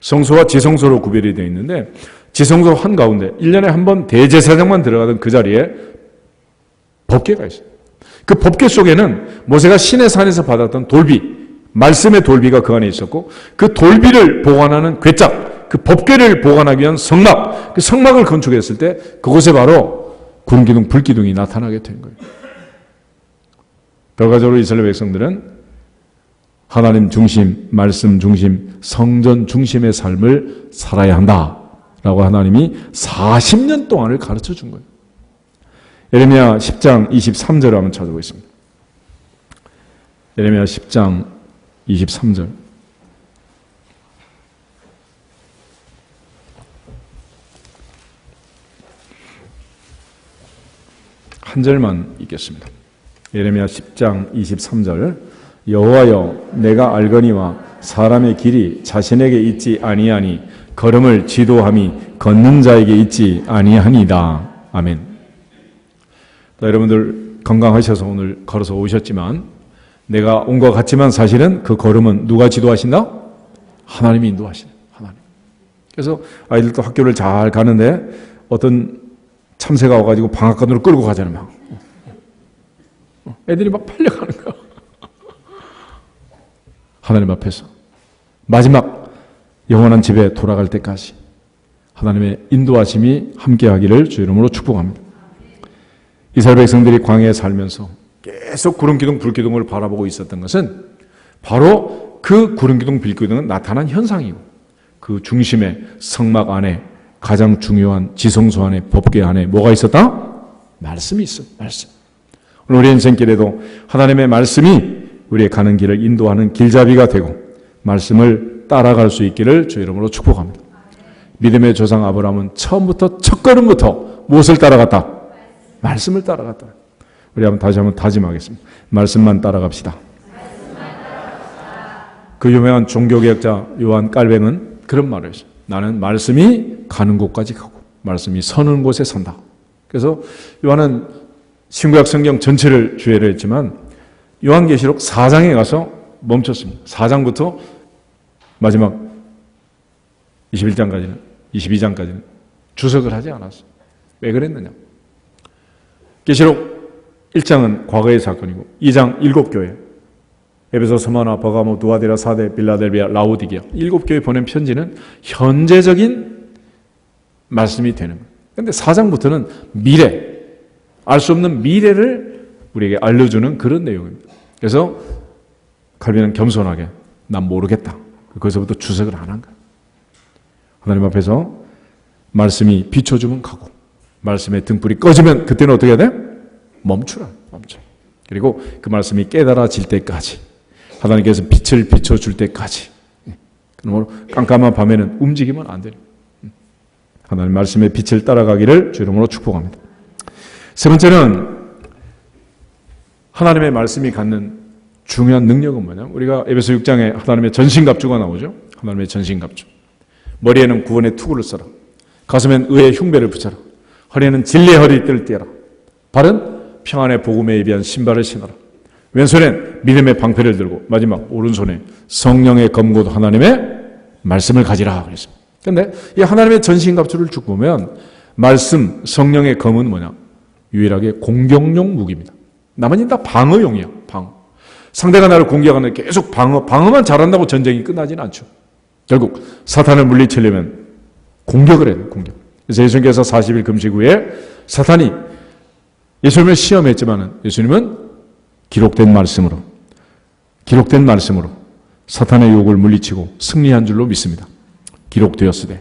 Speaker 1: 성소와 지성소로 구별이 되어 있는데 지성소 한가운데 1년에 한 번 대제사장만 들어가던 그 자리에 법궤가 있어요. 그 법궤 속에는 모세가 시내산에서 받았던 돌비, 말씀의 돌비가 그 안에 있었고 그 돌비를 보관하는 궤짝, 그 법궤를 보관하기 위한 성막, 그 성막을 건축했을 때 그곳에 바로 구름기둥, 불기둥이 나타나게 된 거예요. 결과적으로 이스라엘 백성들은 하나님 중심, 말씀 중심, 성전 중심의 삶을 살아야 한다라고 하나님이 40년 동안을 가르쳐 준 거예요. 예레미야 10장 23절을 한번 찾아보겠습니다. 예레미야 10장 23절. 한 절만 읽겠습니다. 예레미야 10장 23절. 여호와여, 내가 알거니와 사람의 길이 자신에게 있지 아니하니 걸음을 지도함이 걷는 자에게 있지 아니하니이다. 아멘. 자, 여러분들 건강하셔서 오늘 걸어서 오셨지만 내가 온 것 같지만 사실은 그 걸음은 누가 지도하신다? 하나님이 인도하시네. 하나님. 그래서 아이들도 학교를 잘 가는데 어떤 참새가 와가지고 방앗간으로 끌고 가잖아요. 애들이 막 팔려가는 거야. 하나님 앞에서 마지막 영원한 집에 돌아갈 때까지 하나님의 인도하심이 함께하기를 주 이름으로 축복합니다. 이스라엘 백성들이 광야에 살면서 계속 구름기둥, 불기둥을 바라보고 있었던 것은 바로 그 구름기둥, 불기둥은 나타난 현상이고 그 중심에 성막 안에 가장 중요한 지성소 안에 법궤 안에 뭐가 있었다? 말씀이 있어. 말씀. 오늘 우리 인생길에도 하나님의 말씀이 우리의 가는 길을 인도하는 길잡이가 되고 말씀을 따라갈 수 있기를 주 이름으로 축복합니다. 믿음의 조상 아브라함은 처음부터 첫 걸음부터 무엇을 따라갔다? 말씀을 따라갔다. 우리 다시 한번 다짐하겠습니다. 말씀만 따라갑시다. 그 유명한 종교개혁자 요한 깔뱅은 그런 말을 했어요. 나는 말씀이 가는 곳까지 가고 말씀이 서는 곳에 선다. 그래서 요한은 신구약 성경 전체를 주의를 했지만 요한계시록 4장에 가서 멈췄습니다. 4장부터 마지막 21장까지는 22장까지는 주석을 하지 않았어요. 왜 그랬느냐? 계시록 1장은 과거의 사건이고 2장 7교회 에베소, 스마나, 버가모, 두아디라, 사데, 빌라델비아, 라오디게아 7교회 보낸 편지는 현재적인 말씀이 되는 거예요. 그런데 4장부터는 미래, 알 수 없는 미래를 우리에게 알려주는 그런 내용입니다. 그래서 칼빈은 겸손하게 난 모르겠다. 거기서부터 주석을 안 한 거예요. 하나님 앞에서 말씀이 비춰주면 가고 말씀의 등불이 꺼지면 그때는 어떻게 해야 돼? 멈추라. 멈춰. 그리고 그 말씀이 깨달아질 때까지 하나님께서 빛을 비춰줄 때까지 그러므로 깜깜한 밤에는 움직이면 안 돼요. 하나님 말씀의 빛을 따라가기를 주 이름으로 축복합니다. 세 번째는 하나님의 말씀이 갖는 중요한 능력은 뭐냐? 우리가 에베소 6장에 하나님의 전신갑주가 나오죠. 하나님의 전신갑주. 머리에는 구원의 투구를 써라. 가슴엔 의의 흉배를 붙여라. 허리에는 진리의 허리띠를 띠어라. 발은 평안의 복음에 예비한 신발을 신어라. 왼손엔 믿음의 방패를 들고 마지막 오른손에 성령의 검곧 하나님의 말씀을 가지라 그랬습니다. 그런데 이 하나님의 전신갑주를 쭉 보면 말씀, 성령의 검은 뭐냐? 유일하게 공격용 무기입니다. 나머지는 다 방어용이야. 방어. 상대가 나를 공격하는 계속 방어만 잘한다고 전쟁이 끝나지는 않죠. 결국 사탄을 물리치려면 공격을 해야 돼요. 공격. 그래서 예수님께서 40일 금식 후에 사탄이 예수님을 시험했지만 예수님은 기록된 말씀으로 사탄의 유혹을 물리치고 승리한 줄로 믿습니다. 기록되었으되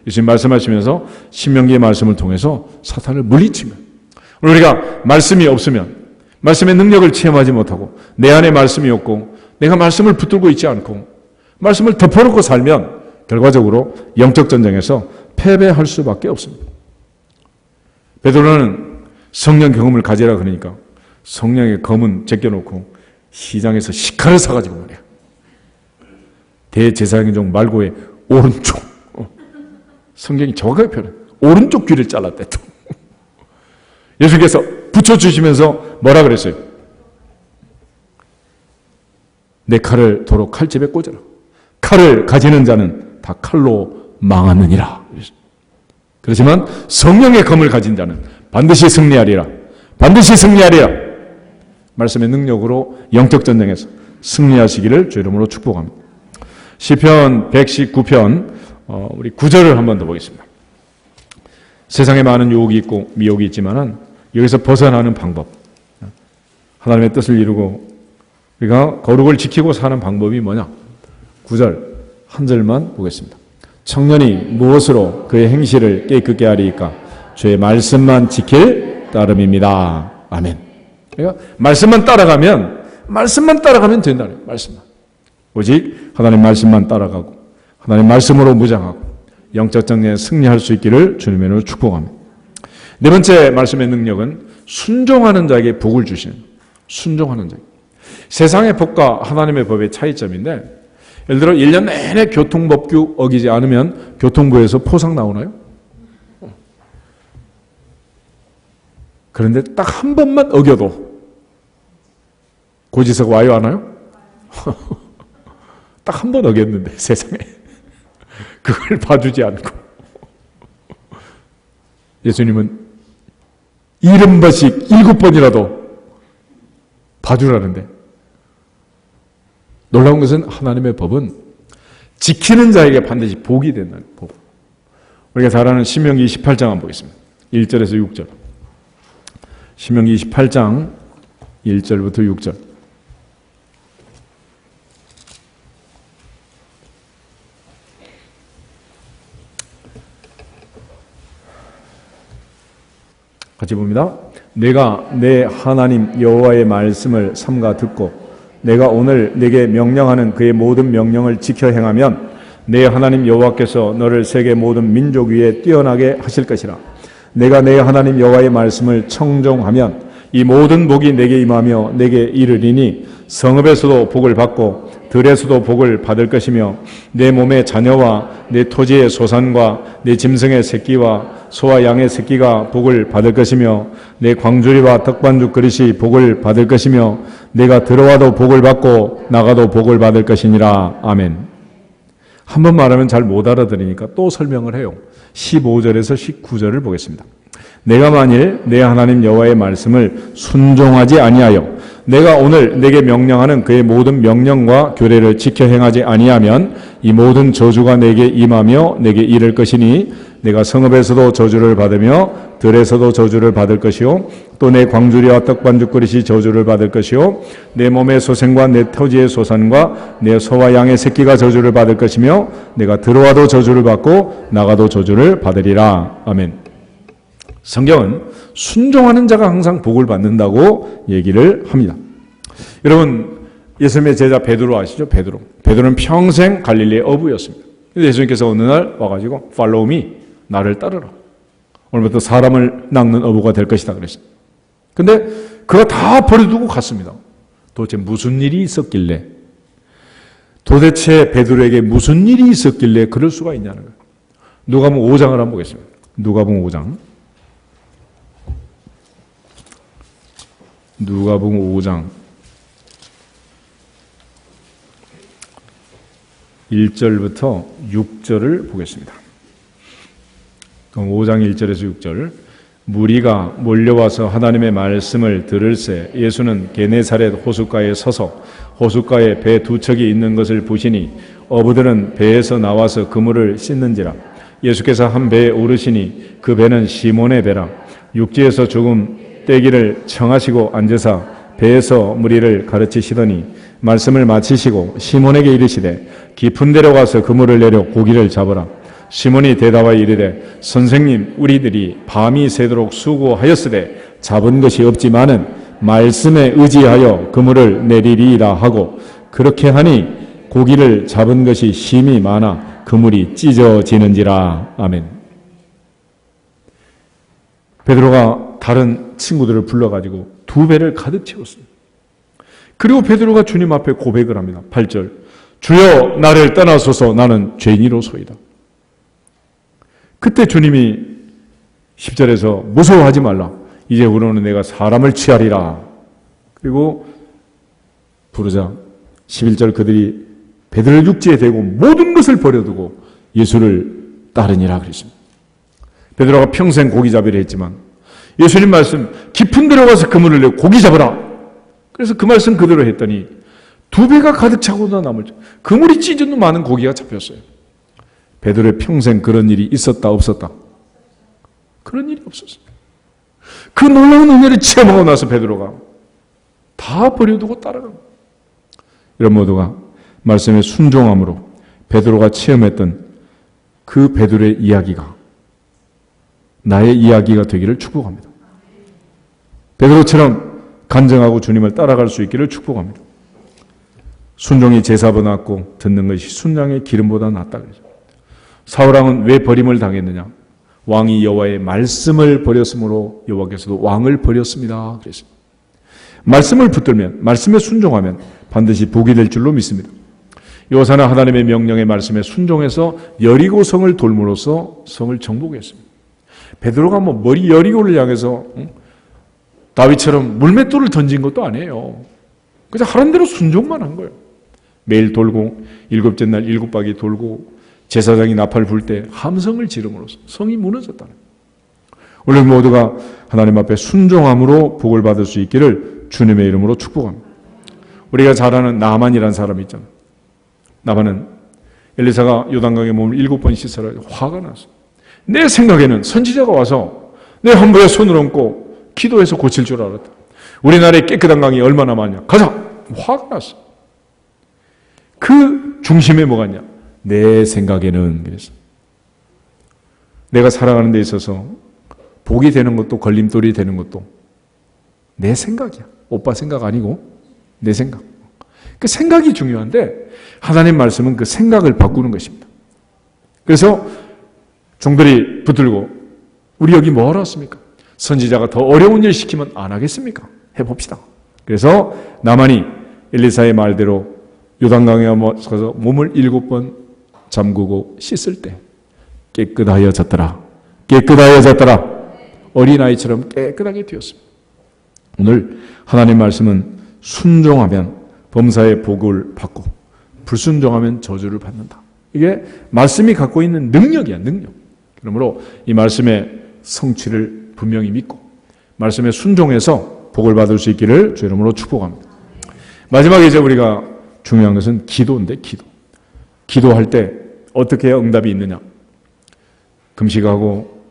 Speaker 1: 예수님 말씀하시면서 신명기의 말씀을 통해서 사탄을 물리치면 우리가 말씀이 없으면 말씀의 능력을 체험하지 못하고 내 안에 말씀이 없고 내가 말씀을 붙들고 있지 않고 말씀을 덮어놓고 살면 결과적으로 영적 전쟁에서 패배할 수밖에 없습니다. 베드로는 성령 경험을 가지라 그러니까 성령의 검은 제껴놓고 시장에서 시카를 사가지고 말이야. 대제사장종 말고의 오른쪽 성경이 정확하게 표현해. 오른쪽 귀를 잘랐대 또. 예수께서 붙여주시면서 뭐라 그랬어요? 내 칼을 도로 칼집에 꽂아라. 칼을 가지는 자는 다 칼로 망하느니라. 그렇지만 성령의 검을 가진 자는 반드시 승리하리라. 반드시 승리하리라. 말씀의 능력으로 영적 전쟁에서 승리하시기를 주 이름으로 축복합니다. 시편 119편 우리 9절을 한 번 더 보겠습니다. 세상에 많은 유혹이 있고 미혹이 있지만은 여기서 벗어나는 방법, 하나님의 뜻을 이루고 우리가 거룩을 지키고 사는 방법이 뭐냐? 9절 한 절만 보겠습니다. 청년이 무엇으로 그의 행실을 깨끗게 하리이까? 주의 말씀만 지킬 따름입니다. 아멘. 그러니까 말씀만 따라가면 된다는 말씀만. 오직 하나님 말씀만 따라가고 하나님 말씀으로 무장하고 영적 전쟁에 승리할 수 있기를 주님의 이름으로 축복합니다. 네 번째 말씀의 능력은 순종하는 자에게 복을 주시는, 순종하는 자. 세상의 법과 하나님의 법의 차이점인데, 예를 들어 1년 내내 교통법규 어기지 않으면 교통부에서 포상 나오나요? 그런데 딱 한 번만 어겨도 고지서가 와요, 안 와요? 딱 한 번 어겼는데 세상에 그걸 봐주지 않고 예수님은 70번씩 7번이라도 봐주라는데, 놀라운 것은 하나님의 법은 지키는 자에게 반드시 복이 된다는 법. 우리가 잘 아는 신명기 28장 한번 보겠습니다. 1절에서 6절. 신명기 28장 1절부터 6절. 같이 봅니다. 내가 내 하나님 여호와의 말씀을 삼가 듣고 내가 오늘 내게 명령하는 그의 모든 명령을 지켜 행하면 내 하나님 여호와께서 너를 세계 모든 민족 위에 뛰어나게 하실 것이라. 내가 내 하나님 여호와의 말씀을 청종하면 이 모든 복이 내게 임하며 내게 이르리니 성읍에서도 복을 받고 들에서도 복을 받을 것이며 내 몸의 자녀와 내 토지의 소산과 내 짐승의 새끼와 소와 양의 새끼가 복을 받을 것이며 내 광주리와 떡반죽 그릇이 복을 받을 것이며 내가 들어와도 복을 받고 나가도 복을 받을 것이니라. 아멘. 한 번 말하면 잘 못 알아들으니까 또 설명을 해요. 15절에서 19절을 보겠습니다. 내가 만일 내 하나님 여호와의 말씀을 순종하지 아니하여 내가 오늘 내게 명령하는 그의 모든 명령과 규례를 지켜 행하지 아니하면 이 모든 저주가 내게 임하며 내게 이를 것이니 내가 성읍에서도 저주를 받으며 들에서도 저주를 받을 것이요 또 내 광주리와 떡반죽 그릇이 저주를 받을 것이요 내 몸의 소생과 내 토지의 소산과 내 소와 양의 새끼가 저주를 받을 것이며 내가 들어와도 저주를 받고 나가도 저주를 받으리라. 아멘. 성경은 순종하는 자가 항상 복을 받는다고 얘기를 합니다. 여러분, 예수님의 제자 베드로 아시죠? 베드로는 평생 갈릴리의 어부였습니다. 그래서 예수님께서 어느 날 와가지고 Follow me, 나를 따르라. 오늘부터 사람을 낚는 어부가 될 것이다 그랬습니다. 근데 그거 다 버려두고 갔습니다. 도대체 무슨 일이 있었길래, 도대체 베드로에게 무슨 일이 있었길래 그럴 수가 있냐는 거예요. 누가복음 5장을 한번 보겠습니다. 누가복음 5장. 누가복음 5장 1절부터 6절을 보겠습니다. 5장 1절에서 6절. 무리가 몰려와서 하나님의 말씀을 들을새 예수는 게네사렛 호숫가에 서서 호숫가에 배 두 척이 있는 것을 보시니 어부들은 배에서 나와서 그물을 씻는지라. 예수께서 한 배에 오르시니 그 배는 시몬의 배라. 육지에서 조금 떼기를 청하시고 앉으사 배에서 무리를 가르치시더니 말씀을 마치시고 시몬에게 이르시되 깊은 데로 가서 그물을 내려 고기를 잡으라. 시몬이 대답하여 이르되 선생님 우리들이 밤이 새도록 수고하였으되 잡은 것이 없지만은 말씀에 의지하여 그물을 내리리라 하고 그렇게 하니 고기를 잡은 것이 심히 많아 그물이 찢어지는지라. 아멘. 베드로가 다른 친구들을 불러가지고 두 배를 가득 채웠습니다. 그리고 베드로가 주님 앞에 고백을 합니다. 8절. 주여 나를 떠나소서 나는 죄인이로소이다. 그때 주님이 10절에서 무서워하지 말라. 이제부로는 내가 사람을 취하리라. 그리고 부르자 11절 그들이 베드로의 육지에 대고 모든 것을 버려두고 예수를 따르니라 그랬습니다. 베드로가 평생 고기잡이를 했지만 예수님 말씀 깊은 데로 가서 그물을 내고 고기 잡으라. 그래서 그 말씀 그대로 했더니 2배가 가득 차고도 남을 그물이 찢어도 많은 고기가 잡혔어요. 베드로의 평생 그런 일이 있었다 없었다? 그런 일이 없었어요. 그 놀라운 은혜를 체험하고 나서 베드로가 다 버려두고 따라갑니다. 이런 모두가 말씀의 순종함으로 베드로가 체험했던 그 베드로의 이야기가 나의 이야기가 되기를 축복합니다. 베드로처럼 간증하고 주님을 따라갈 수 있기를 축복합니다. 순종이 제사보다 낫고 듣는 것이 순양의 기름보다 낫다 그러죠. 사울왕은 왜 버림을 당했느냐? 왕이 여호와의 말씀을 버렸으므로 여호와께서도 왕을 버렸습니다. 그랬습니다. 말씀을 붙들면, 말씀에 순종하면 반드시 복이 될 줄로 믿습니다. 요사는 하나님의 명령의 말씀에 순종해서 여리고 성을 돌므로써 성을 정복했습니다. 베드로가 머리 여리고를 향해서 다윗처럼 물맷돌을 던진 것도 아니에요. 그냥 하는 대로 순종만 한 거예요. 매일 돌고 7째 날 7바퀴 돌고 제사장이 나팔 불 때 함성을 지름으로써 성이 무너졌다는 거예요. 우리 모두가 하나님 앞에 순종함으로 복을 받을 수 있기를 주님의 이름으로 축복합니다. 우리가 잘 아는 나만이라는 사람이 있잖아요. 나만은 엘리사가 요단강에 몸을 7번 씻으라 화가 났어요. 내 생각에는 선지자가 와서 내 허물에 손을 얹고 기도해서 고칠 줄 알았다. 우리나라에 깨끗한 강이 얼마나 많냐. 가자! 화가 났어. 그 중심에 뭐가 있냐? 내 생각에는 그래서 내가 살아가는 데 있어서 복이 되는 것도 걸림돌이 되는 것도 내 생각이야. 오빠 생각 아니고 내 생각. 그 생각이 중요한데 하나님 말씀은 그 생각을 바꾸는 것입니다. 그래서 종들이 붙들고 우리 여기 뭐 하러 왔습니까? 선지자가 더 어려운 일 시키면 안 하겠습니까? 해봅시다. 그래서 나만이 엘리사의 말대로 요단강에 가서 몸을 7번 잠그고 씻을 때 깨끗하여졌더라. 깨끗하여졌더라. 어린아이처럼 깨끗하게 되었습니다. 오늘 하나님 말씀은 순종하면 범사의 복을 받고 불순종하면 저주를 받는다. 이게 말씀이 갖고 있는 능력이야, 능력. 그러므로 이 말씀의 성취를 분명히 믿고 말씀에 순종해서 복을 받을 수 있기를 주 이름으로 축복합니다. 마지막에 이제 우리가 중요한 것은 기도인데 기도. 기도할 때 어떻게 해야 응답이 있느냐? 금식하고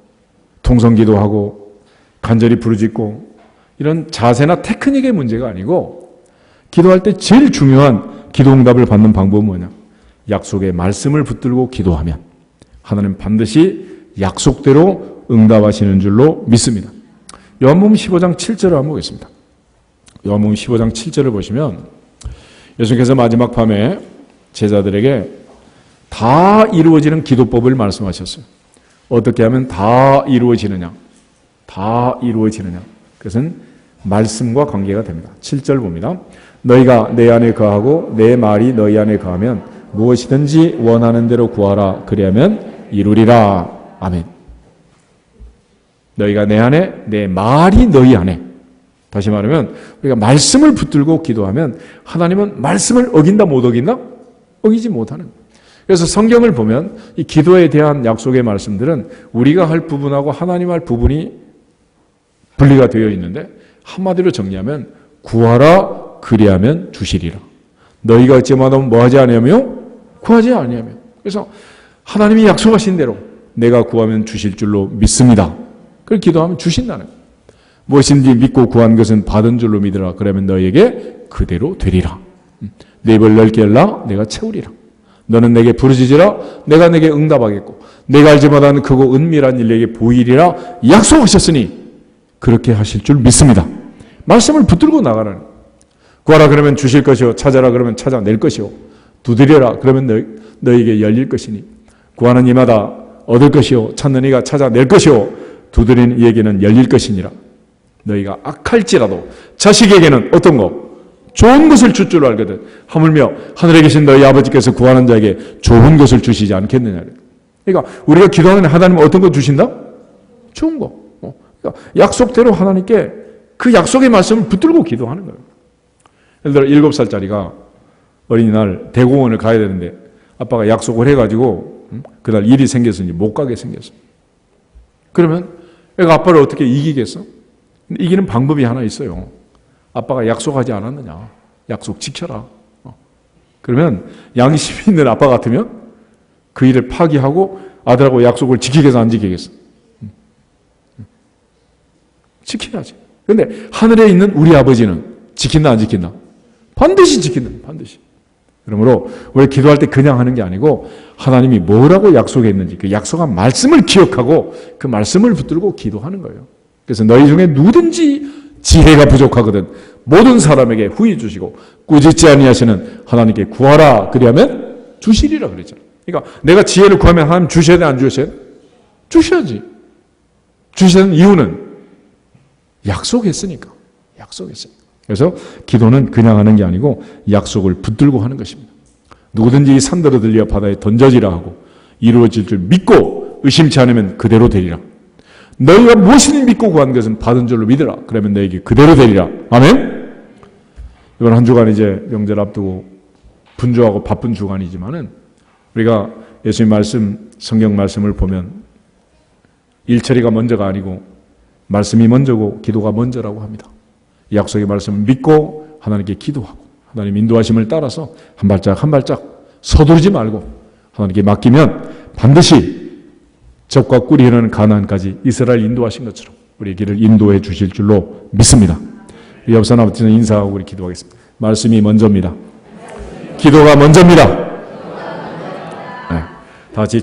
Speaker 1: 통성기도하고 간절히 부르짖고 이런 자세나 테크닉의 문제가 아니고 기도할 때 제일 중요한 기도 응답을 받는 방법은 뭐냐? 약속의 말씀을 붙들고 기도하면 하나님 반드시 약속대로 응답하시는 줄로 믿습니다. 요한복음 15장 7절을 한번 보겠습니다. 요한복음 15장 7절을 보시면 예수께서 마지막 밤에 제자들에게 다 이루어지는 기도법을 말씀하셨어요. 어떻게 하면 다 이루어지느냐? 다 이루어지느냐? 그것은 말씀과 관계가 됩니다. 7절 봅니다. 너희가 내 안에 거하고 내 말이 너희 안에 거하면 무엇이든지 원하는 대로 구하라. 그리하면 이루리라. 아멘. 너희가 내 안에, 내 말이 너희 안에. 다시 말하면 우리가 말씀을 붙들고 기도하면 하나님은 말씀을 어긴다 못 어긴다? 어기지 못하는. 그래서 성경을 보면 이 기도에 대한 약속의 말씀들은 우리가 할 부분하고 하나님 할 부분이 분리가 되어 있는데 한마디로 정리하면 구하라 그리하면 주시리라. 너희가 어찌마다면 뭐하지 아니하며 구하지 아니하며. 그래서 하나님이 약속하신 대로 내가 구하면 주실 줄로 믿습니다. 그걸 기도하면 주신다는 거예요. 무엇인지 믿고 구한 것은 받은 줄로 믿으라. 그러면 너희에게 그대로 되리라. 내 입을 넓게 열라 내가 채우리라. 너는 내게 부르짖으라 내가 내게 응답하겠고 내가 알지 못하는 크고 은밀한 일 내게 보이리라 약속하셨으니 그렇게 하실 줄 믿습니다. 말씀을 붙들고 나가라는 거예요. 구하라 그러면 주실 것이요 찾아라 그러면 찾아낼 것이요 두드려라 그러면 너희에게 열릴 것이니 구하는 이마다 얻을 것이요 찾는 이가 찾아낼 것이요 두드리는 이에게는 열릴 것이니라. 너희가 악할지라도 자식에게는 어떤 거? 좋은 것을 줄 줄 알거든. 하물며 하늘에 계신 너희 아버지께서 구하는 자에게 좋은 것을 주시지 않겠느냐. 그러니까 우리가 기도하는 하나님은 어떤 거 주신다? 좋은 거. 그러니까 약속대로 하나님께 그 약속의 말씀을 붙들고 기도하는 거예요. 예를 들어 7살짜리가 어린이날 대공원을 가야 되는데 아빠가 약속을 해가지고 그날 일이 생겨서 이제 못 가게 생겼어. 그러면 애가 아빠를 어떻게 이기겠어? 이기는 방법이 하나 있어요. 아빠가 약속하지 않았느냐. 약속 지켜라. 그러면 양심이 있는 아빠 같으면 그 일을 파기하고 아들하고 약속을 지키겠어, 안 지키겠어? 지켜야지. 그런데 하늘에 있는 우리 아버지는 지킨다, 안 지킨다? 반드시 지킨다, 반드시. 그러므로 우리 기도할 때 그냥 하는 게 아니고 하나님이 뭐라고 약속했는지 그 약속한 말씀을 기억하고 그 말씀을 붙들고 기도하는 거예요. 그래서 너희 중에 누구든지 지혜가 부족하거든 모든 사람에게 후히 주시고 꾸짖지 아니하시는 하나님께 구하라 그리하면 주시리라 그랬잖아요. 그러니까 내가 지혜를 구하면 하나님 주셔야 돼, 안 주셔야 돼? 주셔야지. 주시는 이유는 약속했으니까. 약속했으니까. 그래서 기도는 그냥 하는 게 아니고 약속을 붙들고 하는 것입니다. 누구든지 이 산더러 들려 바다에 던져지라 하고 이루어질 줄 믿고 의심치 않으면 그대로 되리라. 너희가 무엇이니 믿고 구한 것은 받은 줄로 믿으라. 그러면 너에게 그대로 되리라. 아멘? 이번 한 주간 이제 명절 앞두고 분주하고 바쁜 주간이지만은 우리가 예수님 말씀, 성경 말씀을 보면 일처리가 먼저가 아니고 말씀이 먼저고 기도가 먼저라고 합니다. 약속의 말씀을 믿고 하나님께 기도하고 하나님 인도하심을 따라서 한 발짝 한 발짝 서두르지 말고 하나님께 맡기면 반드시 적과 꿀이 흐르는 가나안까지 이스라엘 인도하신 것처럼 우리의 길을 인도해 주실 줄로 믿습니다. 우리 옆 사람한테 인사하고 우리 기도하겠습니다. 말씀이 먼저입니다. 기도가 먼저입니다. 네, 다 같이